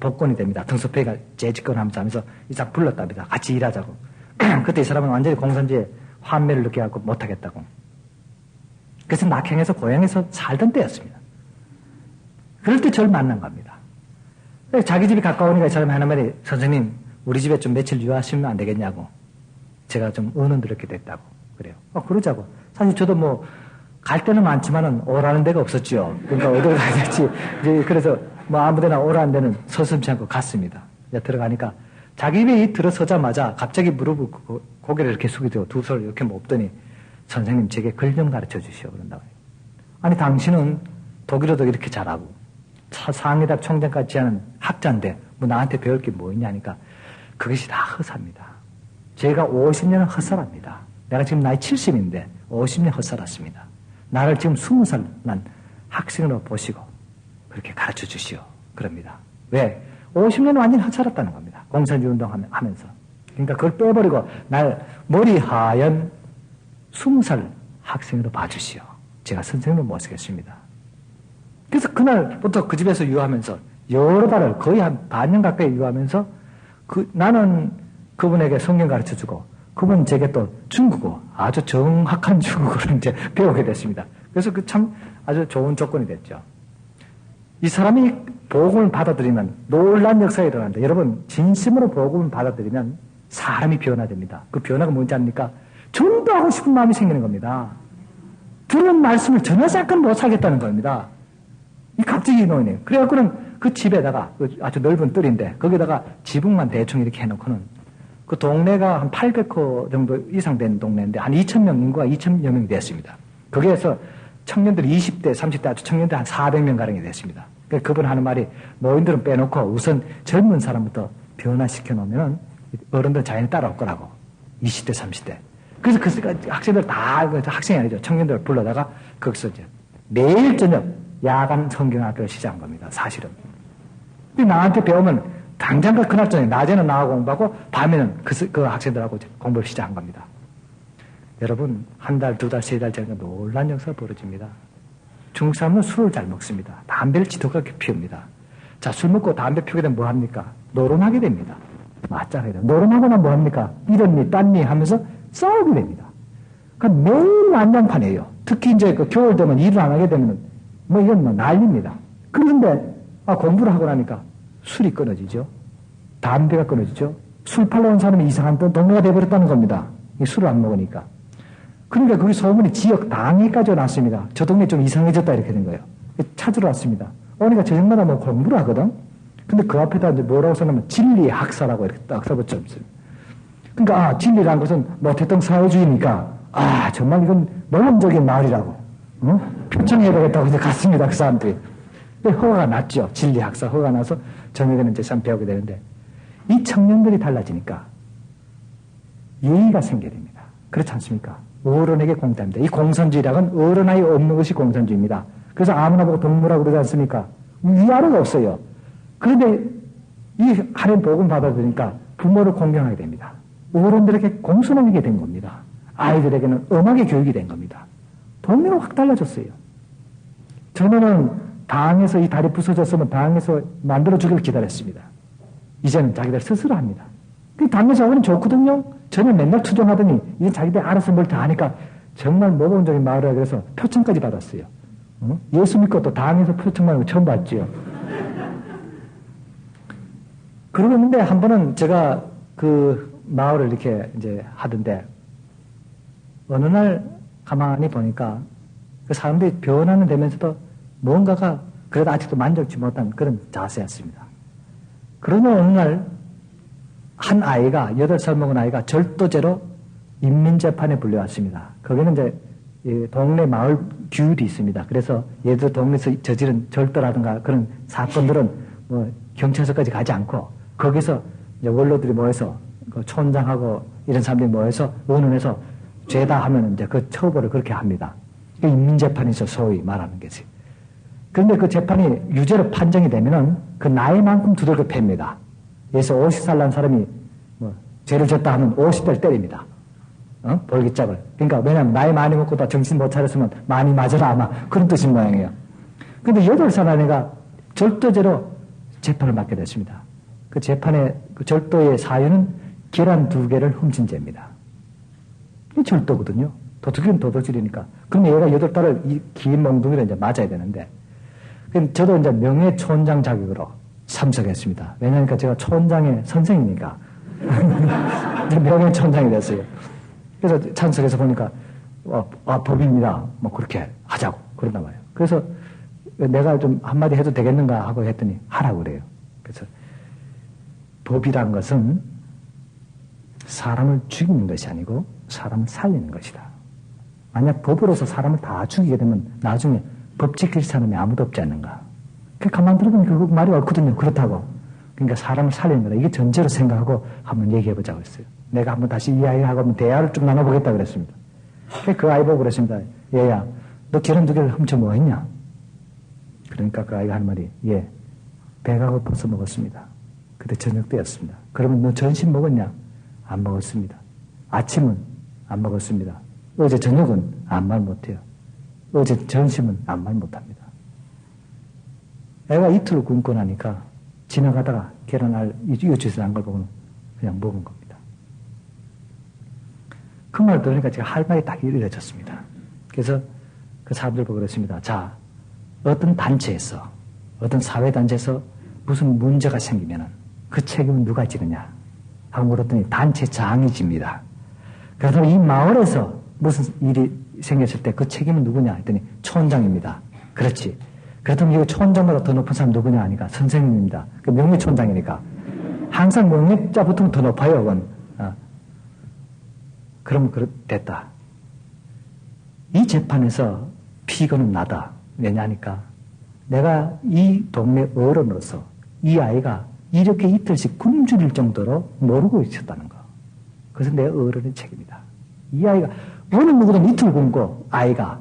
복권이 됩니다. 등소패가 재집권하면서 하면서 이상 불렀답니다. 같이 일하자고. 그때 이 사람은 완전히 공산주의에 환멸을 느껴갖고 못하겠다고. 그래서 낙향에서 고향에서 살던 때였습니다. 그럴 때 저를 만난 겁니다. 자기 집이 가까우니까 이 사람이 하는 말이 선생님 우리 집에 좀 며칠 유하시면 안 되겠냐고. 제가 좀 은은 그렇게 됐다고 그래요. 그러자고. 사실 저도 뭐 갈 데는 많지만은 오라는 데가 없었죠. 그러니까 어디를 가야 될지 그래서 뭐 아무데나 오라는 데는 서슴지 않고 갔습니다. 들어가니까 자기 집에 들어서자마자 갑자기 무릎을 고개를 이렇게 숙이고 두 손을 이렇게 모으더니 선생님 제게 글 좀 가르쳐 주시오 그런다고 해요. 아니 당신은 독일어도 이렇게 잘하고 상해답 총장까지 하는 학자인데 뭐 나한테 배울 게 뭐 있냐니까 그것이 다 허사입니다. 제가 50년은 헛살합니다. 내가 지금 나이 70인데 50년 헛살았습니다. 나를 지금 20살 난 학생으로 보시고 그렇게 가르쳐 주시오. 그럽니다. 왜? 50년 완전히 헛살았다는 겁니다. 공산주의 운동하면서. 그러니까 그걸 빼버리고 날 머리 하얀 20살 학생으로 봐주시오. 제가 선생님을 모시겠습니다. 그래서 그날부터 그 집에서 유하면서 여러 달을 거의 한 반년 가까이 유하면서 나는 그분에게 성경 가르쳐주고 그분 제게 또 중국어 아주 정확한 중국어를 이제 배우게 됐습니다. 그래서 그 참 아주 좋은 조건이 됐죠. 이 사람이 복음을 받아들이면 놀라운 역사가 일어난다. 여러분 진심으로 복음을 받아들이면 사람이 변화됩니다. 그 변화가 뭔지 압니까? 전도하고 싶은 마음이 생기는 겁니다. 들은 말씀을 전혀 잠깐 못 살겠다는 겁니다. 이 갑자기 이 노인이에요. 그래갖고는 그 집에다가 아주 넓은 뜰인데 거기다가 지붕만 대충 이렇게 해놓고는 그 동네가 한 800호 정도 이상 된 동네인데 한 2,000명 인구가 2,000여 명이 됐습니다. 거기에서 청년들이 20대, 30대 아주 청년들 한 400명 가량이 됐습니다. 그러니까 그분 하는 말이 노인들은 빼놓고 우선 젊은 사람부터 변화시켜 놓으면 어른들 자연히 따라올 거라고. 20대, 30대. 그래서 그 학생들 다 학생이 아니죠. 청년들을 불러다가 거기서 이제 매일 저녁 야간 성경학교를 시작한 겁니다. 사실은. 나한테 배우면 당장 그날 저녁 낮에는 나하고 공부하고 밤에는 그 학생들하고 공부를 시작한 겁니다. 여러분 한 달, 두 달, 세 달 전에 놀란 역사가 벌어집니다. 중국 사람은 술을 잘 먹습니다. 담배를 지독하게 피웁니다. 자, 술 먹고 담배 피우게 되면 뭐 합니까? 노름하게 됩니다. 맞잖아요. 노름하거나 뭐 합니까? 이런니 딴니 하면서 싸우게 됩니다. 그러니까 매일 난장판이에요. 특히 이제 그 겨울 되면 일을 안 하게 되면 뭐 이건 뭐 난리입니다. 그런데 공부를 하고 나니까 술이 끊어지죠. 담배가 끊어지죠. 술 팔러 온 사람이 이상한 동네가 돼버렸다는 겁니다. 이 술을 안 먹으니까. 그러니까 거기 소문이 지역 당위까지 났습니다. 저 동네 좀 이상해졌다 이렇게 된 거예요. 찾으러 왔습니다. 어머니가 저녁마다 뭐 공부를 하거든. 근데 그 앞에다 이제 뭐라고 써놓으면 진리학사라고 이렇게 딱 써붙여 있어요. 그러니까 진리라는 것은 모태동 사회주의니까 정말 이건 모범적인 마을이라고 표창해야되겠다고 이제 갔습니다. 그 사람들이. 허가가 났죠. 진리학사 허가가 나서 저녁에는 이제 참 배우게 되는데 이 청년들이 달라지니까 예의가 생겨야 됩니다. 그렇지 않습니까? 어른에게 공짜입니다. 이 공산주의라는 어른 아이 없는 것이 공산주의입니다. 그래서 아무나 보고 동무라고 그러지 않습니까? 위아래가 없어요. 그런데 이 하나님 복음 받아들이니까 부모를 공경하게 됩니다. 어른들에게 공손하게 된 겁니다. 아이들에게는 엄하게 교육이 된 겁니다. 동네가 확 달라졌어요. 전에는 당에서 이 다리 부서졌으면 당에서 만들어 주길 기다렸습니다. 이제는 자기들 스스로 합니다. 그 당에서 하면 좋거든요. 전에 맨날 투정하더니 이제 자기들 알아서 뭘 다 하니까 정말 모범적인 마을이라 그래서 표창까지 받았어요. 예수 믿고 또 당에서 표창 받는 거 처음 봤지요. 그러고 있는데 한 번은 제가 그 마을을 이렇게 이제 하던데 어느 날 가만히 보니까 그 사람들이 변화는 되면서도 뭔가가 그래도 아직도 만족치 못한 그런 자세였습니다. 그러나 어느 날 한 아이가 8살 먹은 아이가 절도죄로 인민재판에 불려왔습니다. 거기는 이제 동네 마을 규율이 있습니다. 그래서 얘들 동네에서 저지른 절도라든가 그런 사건들은 뭐 경찰서까지 가지 않고 거기서 이제 원로들이 모여서 그 촌장하고 이런 사람들이 모여서 의논해서 죄다 하면 이제 그 처벌을 그렇게 합니다. 인민재판이죠. 소위 말하는 것이. 그런데 그 재판이 유죄로 판정이 되면은 그 나이만큼 두들겨 팹니다. 그래서 50살 난 사람이 뭐 죄를 졌다 하면 50대를 때립니다. 볼기짝을. 그러니까 왜냐하면 나이 많이 먹고 다 정신 못 차렸으면 많이 맞아라 아마 그런 뜻인 모양이에요. 그런데 8살 난 애가 절도죄로 재판을 받게 됐습니다. 그 재판의 그 절도의 사유는 계란 2개를 훔친 죄입니다. 이 절도거든요. 도둑이면 도둑질이니까. 그럼 얘가 8달을 이 긴 몽둥이를 이제 맞아야 되는데. 그럼 저도 이제 명예촌장 자격으로 참석했습니다. 왜냐하니까 제가 촌장의 선생이니까. 명예촌장이 됐어요. 그래서 참석해서 보니까, 법입니다. 뭐 그렇게 하자고. 그런다 말이에요. 그래서 내가 좀 한마디 해도 되겠는가 하고 했더니 하라고 그래요. 그래서 법이란 것은 사람을 죽이는 것이 아니고 사람을 살리는 것이다. 만약 법으로서 사람을 다 죽이게 되면 나중에 법 지킬 사람이 아무도 없지 않는가. 가만 들어보면 결국 말이 옳거든요. 그렇다고. 그러니까 사람을 살리는 거다. 이게 전제로 생각하고 한번 얘기해보자고 했어요. 내가 한번 다시 이 아이하고 한번 대화를 좀 나눠보겠다 그랬습니다. 그 아이 보고 그랬습니다. 얘야, 너 계란 2개를 훔쳐 뭐 했냐? 그러니까 그 아이가 하는 말이, 예, 배가 고파서 먹었습니다. 그때 저녁 때였습니다. 그러면 너 점심 먹었냐? 안 먹었습니다. 아침은 안 먹었습니다. 어제 저녁은 아무 말 못해요. 어제 점심은 아무 말 못합니다. 애가 이틀 굶고 나니까 지나가다가 계란알 이웃집에서 난 걸 보고는 그냥 먹은 겁니다. 그 말 들으니까 제가 할 말이 딱 이래졌습니다. 그래서 그 사람들 보고 그랬습니다. 자, 어떤 단체에서, 어떤 사회단체에서 무슨 문제가 생기면은 그 책임은 누가 지느냐? 하고 물었더니 단체장이 집니다. 그래서 이 마을에서 무슨 일이 생겼을 때 그 책임은 누구냐? 했더니 촌장입니다. 그렇지. 그렇다면 이거 촌장보다 더 높은 사람 누구냐 하니까 선생님입니다. 그 명예촌장이니까. 항상 명예자 붙으면 더 높아요, 그건. 그럼 됐다. 이 재판에서 피고는 나다. 왜냐하니까 내가 이 동네 어른으로서 이 아이가 이렇게 이틀씩 굶주릴 정도로 모르고 있었다는 거. 그래서 내 어른의 책임이다. 이 아이가 어느 누구든 이틀 굶고 아이가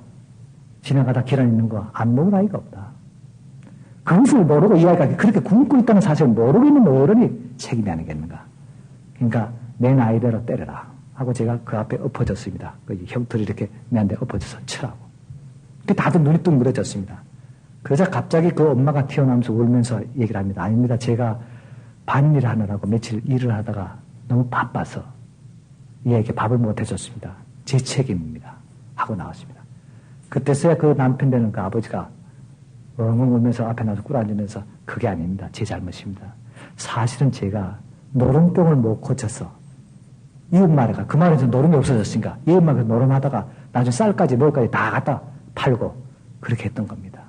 지나가다 계란 있는 거 안 먹을 아이가 없다. 그것을 모르고 이 아이가 그렇게 굶고 있다는 사실을 모르고 있는 어른이 책임이 아니겠는가. 그러니까 내 나이대로 때려라 하고 제가 그 앞에 엎어졌습니다. 그 형틀이 이렇게 내한테 엎어져서 치라고. 다들 눈이 둥그러졌습니다. 그러자 갑자기 그 엄마가 튀어나오면서 울면서 얘기를 합니다. 아닙니다. 제가 반일 하느라고 며칠 일을 하다가 너무 바빠서 이 애에게 밥을 못 해줬습니다. 제 책임입니다. 하고 나왔습니다. 그때서야 그 남편 되는 그 아버지가 엉엉 울면서 앞에 나서 꿇어앉으면서 그게 아닙니다. 제 잘못입니다. 사실은 제가 노름병을 못 고쳐서 이웃마을에가 그 마을에서 노름이 없어졌으니까 이웃마을에서 노름하다가 나중에 쌀까지 먹을까지 다 갖다 팔고 그렇게 했던 겁니다.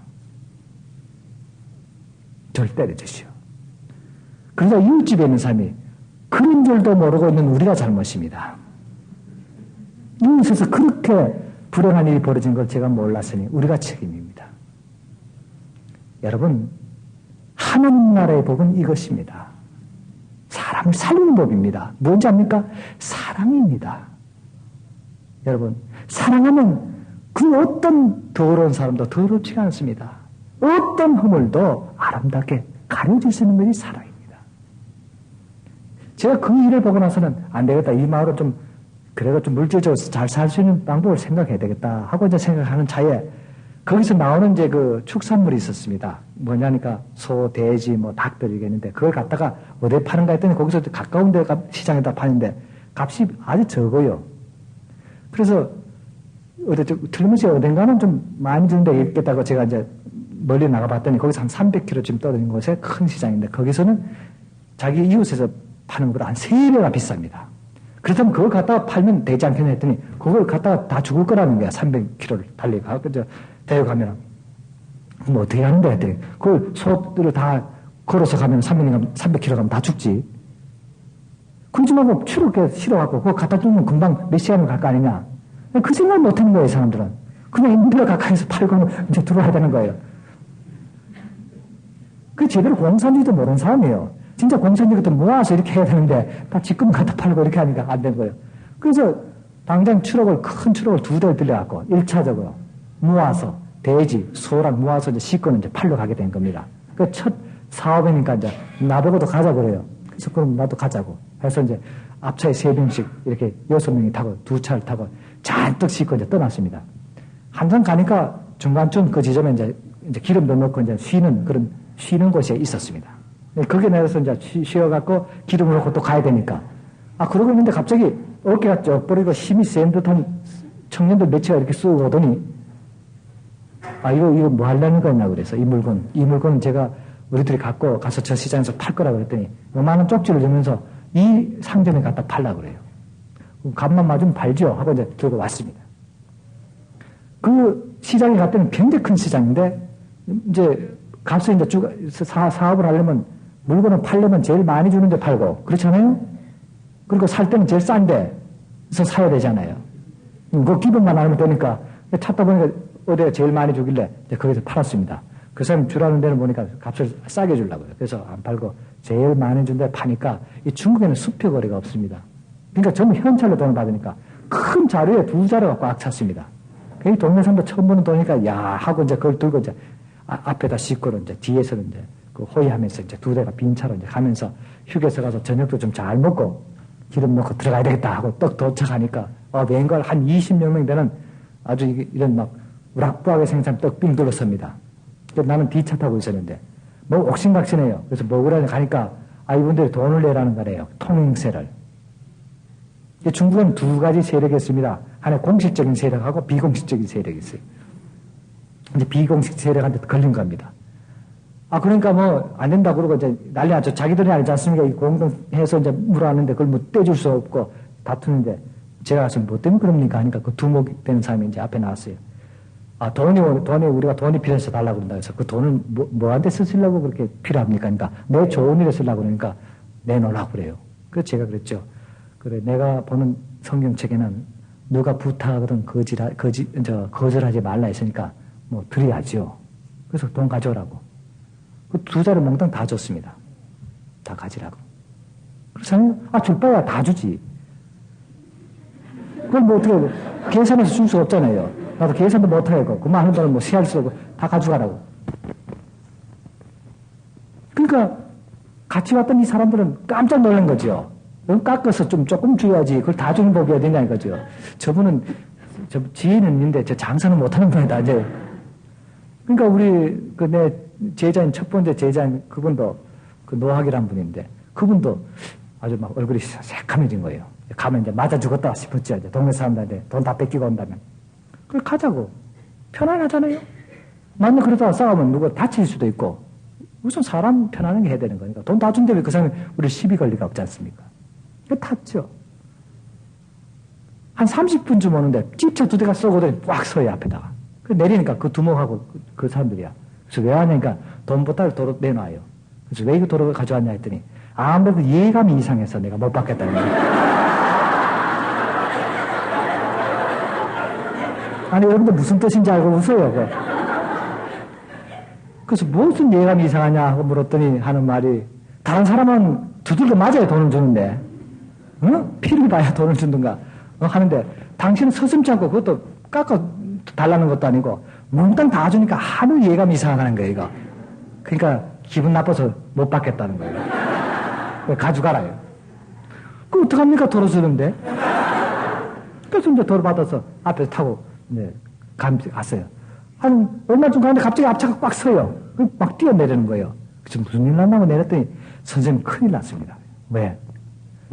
절 때려주시오. 그러니까 이웃집에 있는 사람이 그런 줄도 모르고 있는 우리가 잘못입니다. 이웃에서 그렇게 불행한 일이 벌어진 걸 제가 몰랐으니 우리가 책임입니다. 여러분, 하나님 나라의 법은 이것입니다. 사람을 살리는 법입니다. 뭔지 압니까? 사랑입니다. 여러분, 사랑하면 그 어떤 더러운 사람도 더럽지가 않습니다. 어떤 허물도 아름답게 가려질 수 있는 것이 사랑입니다. 제가 그 일을 보고 나서는 안 되겠다. 이 마을은 좀 그래도 좀 물질적으로 잘 살 수 있는 방법을 생각해야 되겠다 하고 이제 생각하는 차에 거기서 나오는 이제 그 축산물이 있었습니다. 뭐냐니까 소, 돼지, 뭐 닭들이겠는데 그걸 갖다가 어디에 파는가 했더니 거기서 가까운 데 시장에다 파는데 값이 아주 적어요. 그래서 어디 틀림없이 어딘가는 좀 많이 주는데 있겠다고 제가 이제 멀리 나가봤더니 거기서 한 300km쯤 떨어진 곳에 큰 시장인데 거기서는 자기 이웃에서 파는 것보다 한 3배가 비쌉니다. 그렇다면 그걸 갖다가 팔면 되지 않겠냐 했더니 그걸 갖다가 다 죽을 거라는 거야. 300km를 달리고 그죠? 대역하면 뭐 어떻게 하는데 했더니 그걸 소들을 다 걸어서 가면 300km 가면 다 죽지. 그러지 말고 추럽게 실어갖고 그거 갖다 주면 금방 몇 시간을 갈 거 아니냐. 그 생각 못 하는 거예요, 사람들은. 그냥 인물을 가까이서 팔고는 이제 들어와야 되는 거예요. 그 제대로 공산주의도 모르는 사람이에요. 진짜 공산주의 같은 모아서 이렇게 해야 되는데 다 지금 갖다 팔고 이렇게 하니까 안 된 거예요. 그래서 당장 큰 추럭을 2대를 들려갖고 1차적으로 모아서 돼지, 소랑 모아서 이제 싣고는 이제 팔러 가게 된 겁니다. 그 첫 사업이니까 이제 나보고도 가자 그래요. 그래서 그럼 나도 가자고 해서 이제 앞차에 3명씩 이렇게 6명이 타고 2차를 타고 잔뜩 싣고 이제 떠났습니다. 한참 가니까 중간쯤 그 지점에 이제 기름도 넣고 이제 쉬는 곳에 있었습니다. 거기에 내려서 이제 쉬어갖고 기름을 넣고 또 가야 되니까. 그러고 있는데 갑자기 어깨가 쩍 버리고 힘이 센 듯한 청년들 몇이가 이렇게 쑥 오더니, 이거 뭐 하려는 거냐 그래서 이 물건은 제가 우리들이 갖고 가서 저 시장에서 팔 거라고 그랬더니 요만한 쪽지를 주면서 이 상점에 갖다 팔라고 그래요. 값만 맞으면 팔죠 하고 이제 들고 왔습니다. 그 시장에 갔더니 굉장히 큰 시장인데 이제 값을 이제 사업을 하려면 물건을 팔려면 제일 많이 주는 데 팔고 그렇잖아요. 그리고 살 때는 제일 싼 데서 사야 되잖아요. 그 기본만 알면 되니까 찾다 보니까 어디가 제일 많이 주길래 이제 거기서 팔았습니다. 그 사람이 주라는 데는 보니까 값을 싸게 주려고요. 그래서 안 팔고 제일 많이 준 데 파니까 이 중국에는 수표 거래가 없습니다. 그러니까 전부 현찰로 돈을 받으니까 큰 자루에 2자루가 꽉 찼습니다. 그 동네 사람도 처음 보는 돈이니까 야 하고 이제 그걸 들고 이제 앞에다 싣고는 이제 뒤에서는 이제 그 호위하면서 이제 2대가 빈 차로 이제 가면서 휴게소 가서 저녁도 좀 잘 먹고 기름 넣고 들어가야 되겠다 하고 딱 도착하니까 웬걸 한 20여 명 되는 아주 이런 막 우락부하게 생산 떡빙 둘러섭니다. 나는 뒤차 타고 있었는데 뭐 옥신각신해요. 그래서 먹으라니 가니까 이분들이 돈을 내라는 거래요. 통행세를. 중국은 2가지 세력이 있습니다. 하나 공식적인 세력하고 비공식적인 세력이 있어요. 이제 비공식 세력한테 걸린 겁니다. 그러니까 뭐 안 된다고 그러고 이제 난리 났죠. 자기들이 알지 않습니까? 이 공동해서 이제 물어왔는데 그걸 뭐 떼줄 수 없고 다투는데 제가 가서 뭐 때문에 그럽니까? 하니까 그 두목되는 사람이 이제 앞에 나왔어요. 우리가 돈이 필요해서 달라고 그런다 해서 그 돈을 뭐한테 쓰시려고 그렇게 필요합니까? 그러니까 내 좋은 일에 쓰려고 그러니까 내놓으라고 그래요. 그래서 제가 그랬죠. 그래, 내가 보는 성경책에는 누가 부탁하거든 거절하지 말라 했으니까 뭐 드려야죠. 그래서 돈 가져오라고. 그 2자루 몽땅 다 줬습니다. 다 가지라고. 그래서 줄 바야 다 주지. 그걸 뭐 어떻게 계산해서 줄 수 없잖아요. 나도 계산도 못하고 그 많은 돈을 뭐 시할 수 없고 다 가져가라고. 그러니까 같이 왔던 이 사람들은 깜짝 놀란 거죠. 깎아서 조금 줘야지 그걸 다 주는 법이 어디냐 이거죠. 저분은 지혜는 있는데 저 장사는 못하는 분이다 이제. 그러니까 우리 내 제자인 첫 번째 제자인 그분도 그 노학이란 분인데 그분도 아주 막 얼굴이 새카매진 거예요. 가면 이제 맞아 죽었다 싶었죠. 이제 동네 사람들한테 돈 다 뺏기고 온다면. 그걸 가자고. 편안하잖아요. 만약 그러다가 싸우면 누가 다칠 수도 있고. 우선 사람 편안하게 해야 되는 거니까. 돈 다 준다면 그 사람이 우리 시비 걸 리가 없지 않습니까? 그 탔죠. 한 30분쯤 오는데 집차 2대가 쏘고더니 꽉 서요 앞에다가. 그 내리니까 그 두목하고 그 사람들이야. 그래서 왜 하냐니까 돈보따리 도로 내놔요. 그래서 왜 이거 도로 가져왔냐 했더니 아무래도 예감이 이상해서 내가 못 받겠다는 거예요. 아니, 여러분들 무슨 뜻인지 알고 웃어요. 그래서 무슨 예감이 이상하냐 하고 물었더니 하는 말이, 다른 사람은 두들겨 맞아야 돈을 주는데, 피를 봐야 돈을 주든가, 하는데, 당신은 서슴지 않고 그것도 깎아 달라는 것도 아니고, 몽땅 다 주니까 하도 예감이 이상하다는 거예요, 이거. 그러니까 기분 나빠서 못 받겠다는 거예요. 가져가라요. 그럼 어떡합니까? 도로 주는데? 그래서 이제 도로 받아서 앞에서 타고, 네, 갔어요. 한 얼마쯤 가는데 갑자기 앞차가 꽉 서요. 막 뛰어내리는 거예요. 그래서 무슨 일 났나고 내렸더니 선생님 큰일 났습니다. 왜?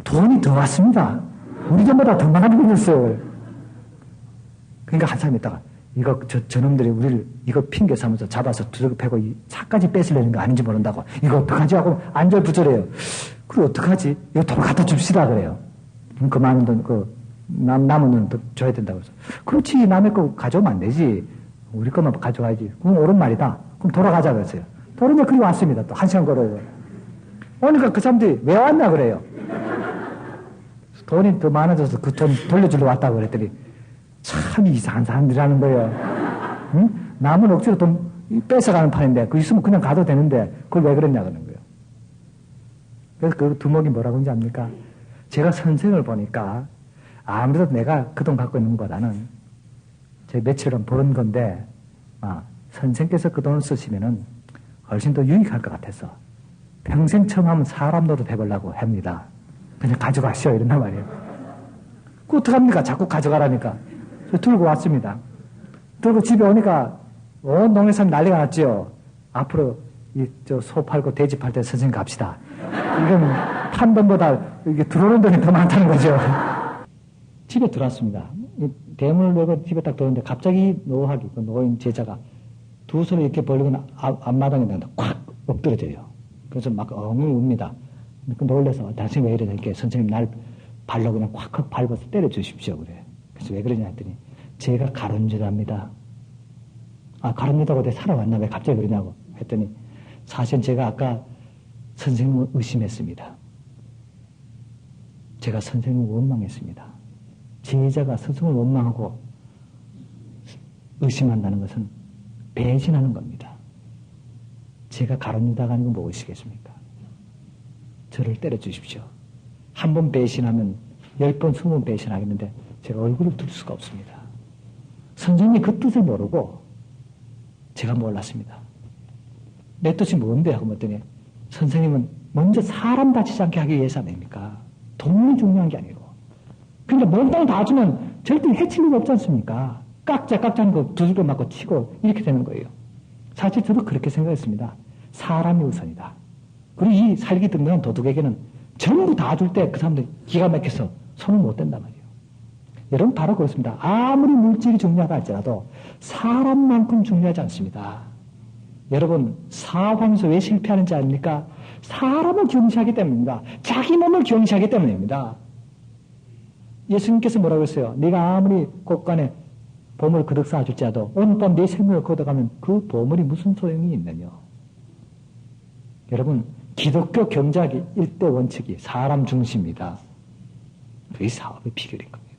돈이 더 왔습니다. 우리 전보다 더 많이 걸렸어요. 그러니까 한 사람이 있다가 이거 저놈들이 우리를 이거 핑계 삼아서 잡아서 두들겨 패고 이 차까지 뺏으려는 거 아닌지 모른다고. 이거 어떡하지 하고 안절부절해요. 그럼 어떡하지? 이거 돈 갖다 줍시다 그래요. 그 많은 돈 남은 돈 더 줘야 된다고 해서. 그렇지, 남의 거 가져오면 안 되지. 우리 것만 가져와야지. 그럼 옳은 말이다. 그럼 돌아가자 그랬어요. 돌아오면 그리 왔습니다. 또 1시간 걸어요. 오니까 그 사람들이 왜 왔냐 그래요. 돈이 더 많아져서 그 돈 돌려주러 왔다고 그랬더니 참 이상한 사람들이라는 거예요. 응? 남은 억지로 돈 뺏어가는 판인데 그 있으면 그냥 가도 되는데 그걸 왜 그랬냐 그러는 거예요. 그래서 그 두목이 뭐라고 하는지 압니까? 제가 선생을 보니까 아무래도 내가 그 돈 갖고 있는 것보다는 제 며칠은 버는 건데 선생께서 그 돈을 쓰시면은 훨씬 더 유익할 것 같아서 평생 처음 하면 사람 노릇 해보려고 합니다. 그냥 가져가시오 이런단 말이에요. 그 어떡합니까? 자꾸 가져가라니까. 들고 왔습니다. 들고 집에 오니까 온 동네 사람 난리가 났지요. 앞으로 소 팔고 돼지 팔 때 선생님 갑시다. 이건 판 돈보다 이게 들어오는 돈이 더 많다는 거죠. 집에 들어왔습니다. 대문을 열고 집에 딱 들어오는데 갑자기 노하기, 그 노인 제자가 두 손을 이렇게 벌리고 앞마당에 콱 엎드려져요. 그래서 막 엉엉 웁니다. 놀래서 당신 왜 이러냐, 이렇게 선생님 날 발로 그냥 콱콱 밟아서 때려주십시오. 그래. 그래서 왜 그러냐 했더니 제가 가론유다입니다. 가론유다고 내 살아왔나? 왜 갑자기 그러냐고 했더니 사실 제가 아까 선생님을 의심했습니다. 제가 선생님을 원망했습니다. 제자가 스승을 원망하고 의심한다는 것은 배신하는 겁니다. 제가 가론유다가 아니고 무엇이겠습니까? 저를 때려주십시오. 한 번 배신하면 10번, 20번 배신하겠는데 제가 얼굴을 들 수가 없습니다. 선생님이 그 뜻을 모르고 제가 몰랐습니다. 내 뜻이 뭔데? 하고 봤더니 선생님은 먼저 사람 다치지 않게 하기 위해서 아닙니까? 돈이 중요한 게 아니고. 그러니까 몽땅 다 주면 절대 해칠 일 없지 않습니까? 깎자는 거 두들겨 맞고 치고 이렇게 되는 거예요. 사실 저도 그렇게 생각했습니다. 사람이 우선이다. 그리고 이 살기 든든한 도둑에게는 전부 다 줄 때 그 사람들 기가 막혀서 손을 못 댄단 말이에요. 여러분 바로 그렇습니다. 아무리 물질이 중요하다 할지라도 사람만큼 중요하지 않습니다. 여러분 사업하면서 왜 실패하는지 아닙니까? 사람을 경시하기 때문입니다. 자기 몸을 경시하기 때문입니다. 예수님께서 뭐라고 했어요? 네가 아무리 곳간에 보물 그득 쌓아줄지라도 오늘 밤 내 생명을 걷어가면 그 보물이 무슨 소용이 있느냐. 여러분 기독교 경제학의 1대 원칙이 사람 중심입니다. 그게 사업의 비결인 겁니다.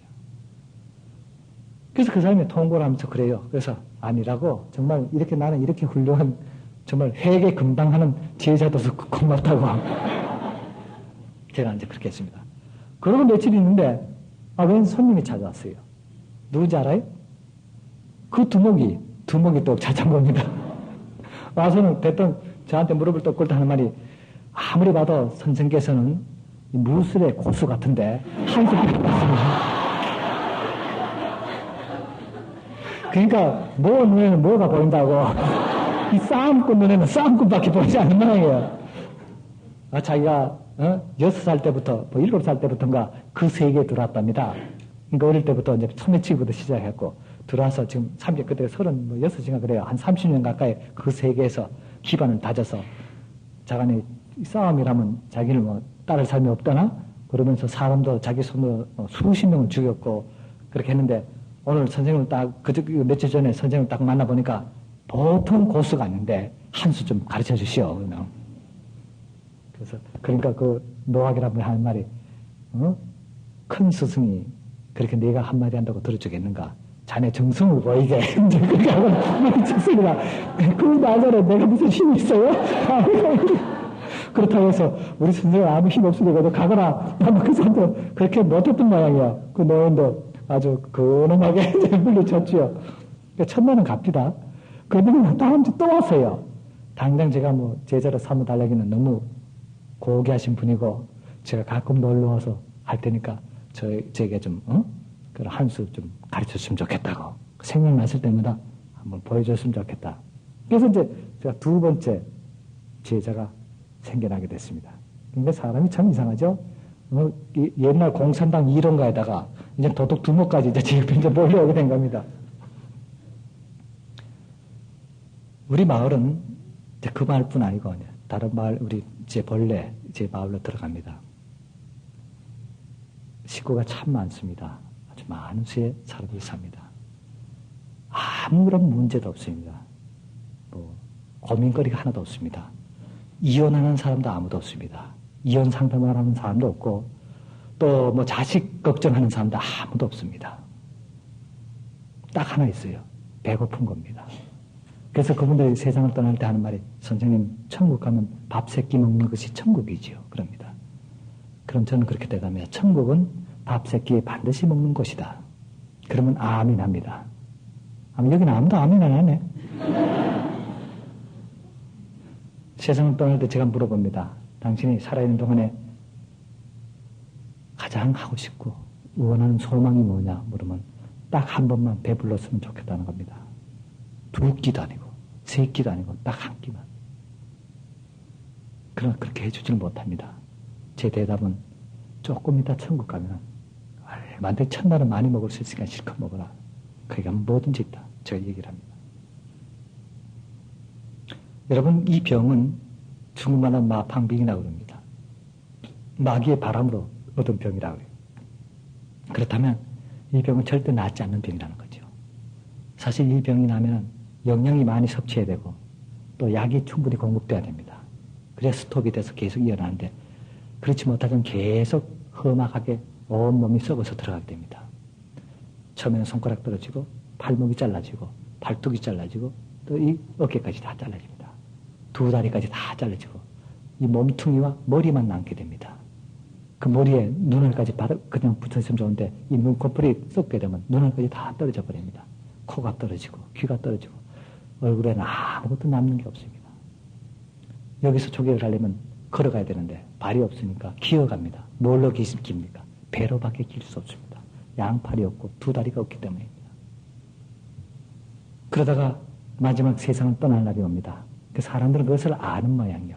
그래서 그 사람이 통고를 하면서 그래요. 그래서 아니라고 정말 이렇게 나는 이렇게 훌륭한 정말 회개 금방 하는 제자도서 고맙다고 제가 이제 그렇게 했습니다. 그러고 며칠 있는데 웬 손님이 찾아왔어요. 누군지 알아요? 그 두목이 또 찾아봅니다. 와서는 대뜸 저한테 무릎을 또 꿇다 하는 말이 아무리 봐도 선생께서는 무술의 고수 같은데 한숨 같습니다. 그러니까 뭐 눈에는 뭐가 보인다고 이 싸움꾼 눈에는 싸움꾼밖에 보이지 않는 모양이에요. 자기가 6살 때부터 7살 때부터인가 그 세계에 들어왔답니다. 그러니까 어릴 때부터 이제 소매치기부터 시작했고 들어와서 지금 30, 그때 36인가 그래요. 한 30년 가까이 그 세계에서 기반을 다져서 자간에 싸움이라면 자기를 따를 사람이 없다나 그러면서 사람도 자기 손으로 수십 명을 죽였고 그렇게 했는데 오늘 선생님을 딱 며칠 전에 선생님을 딱 만나보니까 보통 고수가 아닌데 한 수 좀 가르쳐 주시오. 그냥. 그래서 그러니까 그 노학이라는 분이 하는 말이 큰 스승이 그렇게 네가 한마디 한다고 들어주겠는가? 자네 정성을 보이게 이제 그렇게 하고 스승이라 그 말대로 내가 무슨 힘이 있어요? 그렇다고 해서 우리 선생님 아무 힘 없으니까 너 가거라. 그 사람도 그렇게 못했던 모양이야. 그 노인도 아주 근엄하게 물리쳤지요. 그러니까 첫날은 갑니다. 그러면 다음 주 또 왔어요. 당장 제가 뭐 제자로 삼아달라기는 너무 고귀하신 분이고 제가 가끔 놀러 와서 할 테니까 저에게 좀 그런 한 수 좀 가르쳐줬으면 좋겠다고 생각났을 때마다 한번 보여줬으면 좋겠다. 그래서 이제 제가 두 번째 제자가 생겨나게 됐습니다. 근데 사람이 참 이상하죠. 옛날 공산당 이론가에다가 이제 도둑 두목까지 이제 제 옆에 이제 몰려오게 된 겁니다. 우리 마을은 이제 그 마을뿐 아니고 다른 마을 우리 제 본래 제 마을로 들어갑니다. 식구가 참 많습니다. 아주 많은 수의 사람들이 삽니다. 아무런 문제도 없습니다. 뭐 고민거리가 하나도 없습니다. 이혼하는 사람도 아무도 없습니다. 이혼 상담을 하는 사람도 없고 또 뭐 자식 걱정하는 사람도 아무도 없습니다. 딱 하나 있어요. 배고픈 겁니다. 그래서 그분들이 세상을 떠날 때 하는 말이 선생님 천국 가면 밥 세 끼 먹는 것이 천국이지요. 그럽니다. 그럼 저는 그렇게 대답합니다. 천국은 밥 세 끼 반드시 먹는 곳이다. 그러면 아멘 합니다. 여기는 아무도 아멘 안 하네. 세상을 떠날 때 제가 물어봅니다. 당신이 살아있는 동안에 가장 하고 싶고 원하는 소망이 뭐냐 물으면 딱 한 번만 배불렀으면 좋겠다는 겁니다. 두 끼도 아니고 세 끼도 아니고 딱 한 끼만. 그러나 그렇게 해주지를 못합니다. 제 대답은 조금 이따 천국 가면 얼마든지 첫날은 많이 먹을 수 있으니까 실컷 먹어라. 그러니까 뭐든지 있다. 제가 얘기를 합니다. 여러분 이 병은 중국말은 마팡빙이라고 그럽니다. 마귀의 바람으로 얻은 병이라고 해요. 그렇다면 이 병은 절대 낫지 않는 병이라는 거죠. 사실 이 병이 나면 영양이 많이 섭취해야 되고 또 약이 충분히 공급돼야 됩니다. 그래야 스톱이 돼서 계속 이어나는데 그렇지 못하면 계속 험악하게 온 몸이 썩어서 들어가게 됩니다. 처음에는 손가락 떨어지고 팔목이 잘라지고 팔뚝이 잘라지고 또 이 어깨까지 다 잘라집니다. 두 다리까지 다 잘라지고 이 몸뚱이와 머리만 남게 됩니다. 그 머리에 눈알까지 그냥 붙어있으면 좋은데 이 눈꺼풀이 썩게 되면 눈알까지 다 떨어져 버립니다. 코가 떨어지고 귀가 떨어지고 얼굴에는 아무것도 남는 게 없습니다. 여기서 조개를 하려면 걸어가야 되는데 발이 없으니까 기어갑니다. 뭘로 깁니까? 배로밖에 길 수 없습니다. 양팔이 없고 두 다리가 없기 때문입니다. 그러다가 마지막 세상을 떠날 날이 옵니다. 그 사람들은 그것을 아는 모양이요.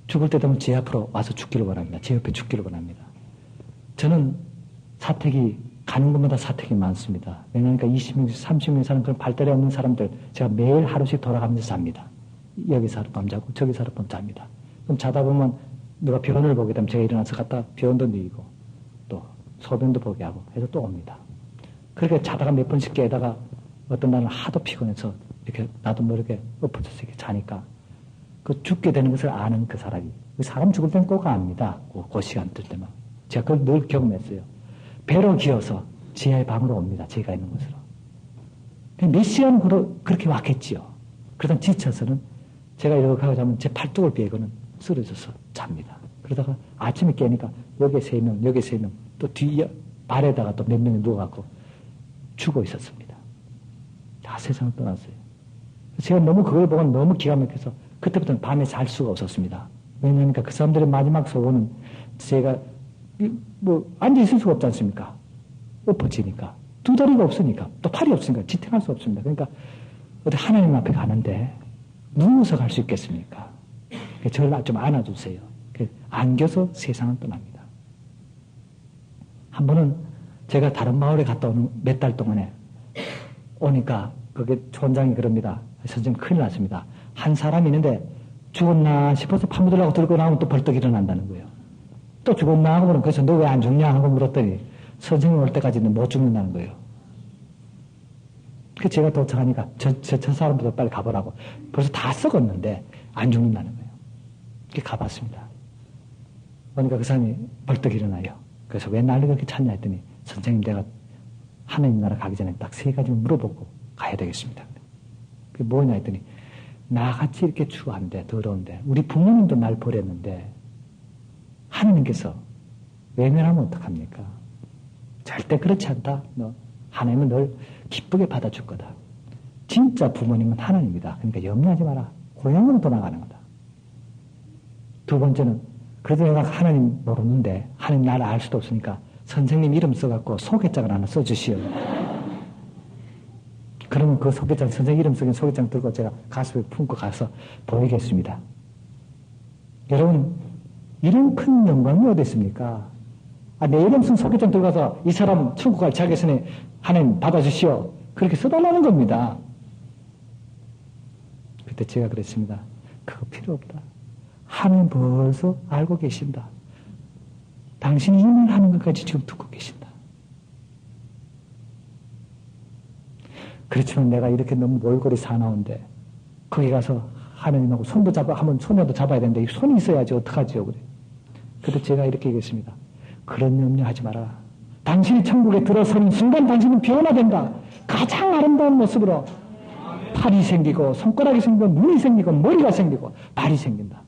죽을 때 되면 제 앞으로 와서 죽기를 원합니다. 제 옆에 죽기를 원합니다. 저는 사택이 가는 곳마다 사택이 많습니다. 왜냐하니까 20명, 30명 사는 그런 발달이 없는 사람들 제가 매일 하루씩 돌아가면서 잡니다. 여기서 하룻밤 자고 저기서 하룻밤 잡니다. 그럼 자다 보면 누가 병원을 보게 되면 제가 일어나서 갔다 병원도 누이고 또 소변도 보게 하고 해서 또 옵니다. 그렇게 자다가 몇 번씩 깨다가 어떤 날은 하도 피곤해서 이렇게 나도 모르게 엎어져서 이렇게 자니까 그 죽게 되는 것을 아는 그 사람이 그 사람 죽을 때는 꼭 압니다. 그 시간 들 때만 제가 그걸 늘 경험했어요. 배로 기어서 지하의 방으로 옵니다. 제가 있는 곳으로. 몇 시간 그렇게 왔겠지요. 그러다 지쳐서는 제가 이렇게 하고 자면 제 팔뚝을 베고는 쓰러져서 잡니다. 그러다가 아침에 깨니까 여기에 3명, 여기에 3명, 또 뒤에 발에다가 또 몇 명이 누워갖고 죽어 있었습니다. 다 세상을 떠났어요. 제가 너무 그걸 보고 너무 기가 막혀서 그때부터는 밤에 잘 수가 없었습니다. 왜냐하면 그 사람들의 마지막 소원은 제가 앉아 있을 수가 없지 않습니까? 엎어지니까. 두 다리가 없으니까. 또 팔이 없으니까 지탱할 수 없습니다. 그러니까 어디 하나님 앞에 가는데 누워서 갈 수 있겠습니까? 저를 좀 안아주세요. 안겨서 세상을 떠납니다. 한 번은 제가 다른 마을에 갔다 오는 몇 달 동안에 오니까 거기 촌장이 그럽니다. 선생님 큰일 났습니다. 한 사람이 있는데 죽었나 싶어서 파묻으려고 들고 나오면 또 벌떡 일어난다는 거예요. 또 죽었나 하고 그러면 그래서 너 왜 안 죽냐 하고 물었더니 선생님 올 때까지는 못 죽는다는 거예요. 그 제가 도착하니까 저 사람보다 빨리 가보라고. 벌써 다 썩었는데 안 죽는다는 거예요. 그렇게 가봤습니다. 그러니까 그 사람이 벌떡 일어나요. 그래서 왜 나를 그렇게 찾냐 했더니 선생님 내가 하나님 나라 가기 전에 딱 3가지 물어보고 가야 되겠습니다. 그게 뭐냐 했더니 나같이 이렇게 추한데 더러운데 우리 부모님도 날 버렸는데 하나님께서 외면하면 어떡합니까? 절대 그렇지 않다. 너 하나님은 널 기쁘게 받아줄 거다. 진짜 부모님은 하나님이다. 그러니까 염려하지 마라. 고향으로 돌아가는 거다. 2번째는 그래도 내가 하나님 모르는데 하나님 나를 알 수도 없으니까 선생님 이름 써갖고 소개장을 하나 써주시오. 그러면 그 소개장, 선생님 이름 쓰긴 소개장 들고 제가 가슴에 품고 가서 보이겠습니다. 여러분, 이런 큰 영광이 어디 있습니까? 내 이름 쓴 소개장 들고 가서 이 사람 천국 갈 자격선에 하나님 받아주시오. 그렇게 써달라는 겁니다. 그때 제가 그랬습니다. 그거 필요 없다. 하나님 벌써 알고 계신다. 당신이 이민을 하는 것까지 지금 듣고 계신다. 그렇지만 내가 이렇게 너무 몰골이 사나운데 거기 가서 하나님하고 손도 한번 손이라도 잡아야 되는데 이 손이 있어야지 어떡하지요 그래. 그때 제가 이렇게 얘기했습니다. 그런 염려하지 마라. 당신이 천국에 들어서는 순간 당신은 변화된다. 가장 아름다운 모습으로 팔이 생기고 손가락이 생기고 눈이 생기고 머리가 생기고 발이 생긴다.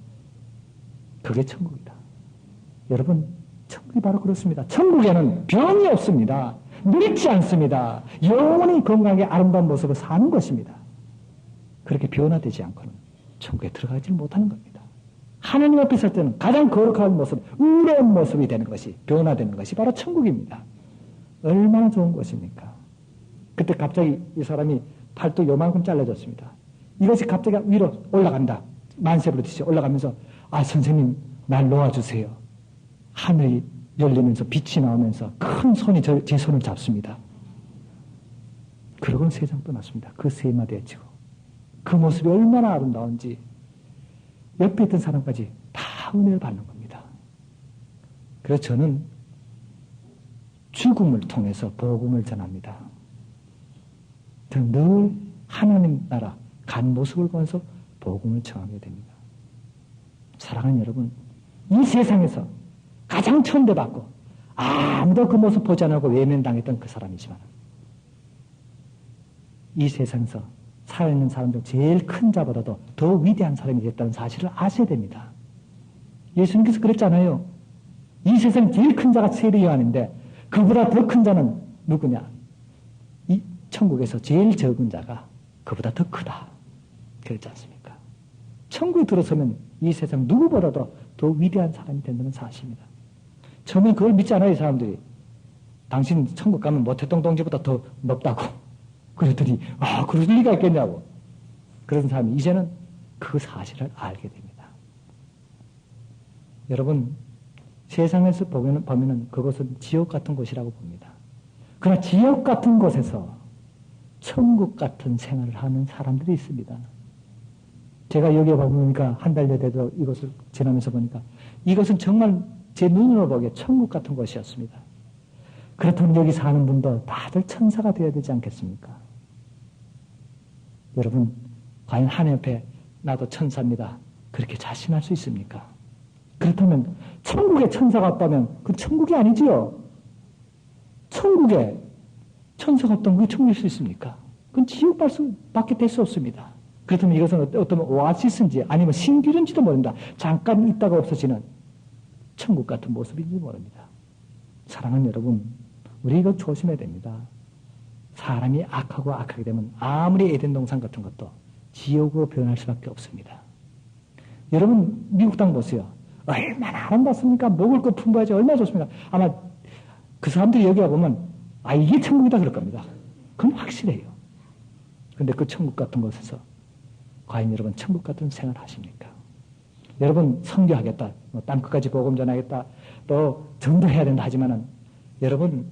그게 천국이다. 여러분, 천국이 바로 그렇습니다. 천국에는 병이 없습니다. 늙지 않습니다. 영원히 건강하게 아름다운 모습을 사는 것입니다. 그렇게 변화되지 않고는 천국에 들어가지 못하는 겁니다. 하나님 앞에 설 때는 가장 거룩한 모습, 의로운 모습이 되는 것이, 변화되는 것이 바로 천국입니다. 얼마나 좋은 것입니까? 그때 갑자기 이 사람이 팔도 요만큼 잘라졌습니다. 이것이 갑자기 위로 올라간다. 만세 부르듯이 올라가면서 선생님 날 놓아주세요. 하늘이 열리면서 빛이 나오면서 큰 손이 제 손을 잡습니다. 그러고는 세상 떠났습니다. 그 3마디 외치고 그 모습이 얼마나 아름다운지 옆에 있던 사람까지 다 은혜를 받는 겁니다. 그래서 저는 죽음을 통해서 복음을 전합니다. 저는 늘 하나님 나라 간 모습을 보면서 복음을 전하게 됩니다. 사랑하는 여러분, 이 세상에서 가장 천대받고 아무도 그 모습 보지 않고 외면당했던 그 사람이지만 이 세상에서 살아있는 사람들 제일 큰 자보다도 더 위대한 사람이 됐다는 사실을 아셔야 됩니다. 예수님께서 그랬잖아요. 이 세상 제일 큰 자가 세례 요한인데 그보다 더 큰 자는 누구냐? 이 천국에서 제일 적은 자가 그보다 더 크다. 그렇지 않습니까? 천국에 들어서면 이 세상 누구보다도 더 위대한 사람이 된다는 사실입니다. 처음엔 그걸 믿지 않아요, 이 사람들이. 당신 천국 가면 모태동 동지보다 더 높다고. 그랬더니, 그럴 리가 있겠냐고. 그런 사람이 이제는 그 사실을 알게 됩니다. 여러분, 세상에서 보면은 그것은 지옥 같은 곳이라고 봅니다. 그러나 지옥 같은 곳에서 천국 같은 생활을 하는 사람들이 있습니다. 제가 여기에 보니까 한 달여 돼도 이것을 지나면서 보니까 이것은 정말 제 눈으로 보기에 천국 같은 곳이었습니다. 그렇다면 여기 사는 분도 다들 천사가 되어야 되지 않겠습니까? 여러분, 과연 하나님 앞에 나도 천사입니다. 그렇게 자신할 수 있습니까? 그렇다면 천국에 천사가 없다면 그건 천국이 아니지요. 천국에 천사가 없다면 그게 천국일 수 있습니까? 그건 지옥밖에 될 수 없습니다. 그렇다면 이것은 어떤 오아시스인지 아니면 신기루인지도 모릅니다. 잠깐 있다가 없어지는 천국 같은 모습인지 모릅니다. 사랑하는 여러분, 우리 이거 조심해야 됩니다. 사람이 악하고 악하게 되면 아무리 에덴 동산 같은 것도 지옥으로 변할 수밖에 없습니다. 여러분, 미국 땅 보세요. 얼마나 아름답습니까? 먹을 것 풍부하지 얼마나 좋습니까? 아마 그 사람들이 여기 와보면 이게 천국이다 그럴 겁니다. 그건 확실해요. 그런데 그 천국 같은 곳에서 과연 여러분 천국 같은 생활 하십니까? 여러분 선교하겠다, 땅끝까지 복음 전하겠다, 또 전도해야 된다 하지만은 여러분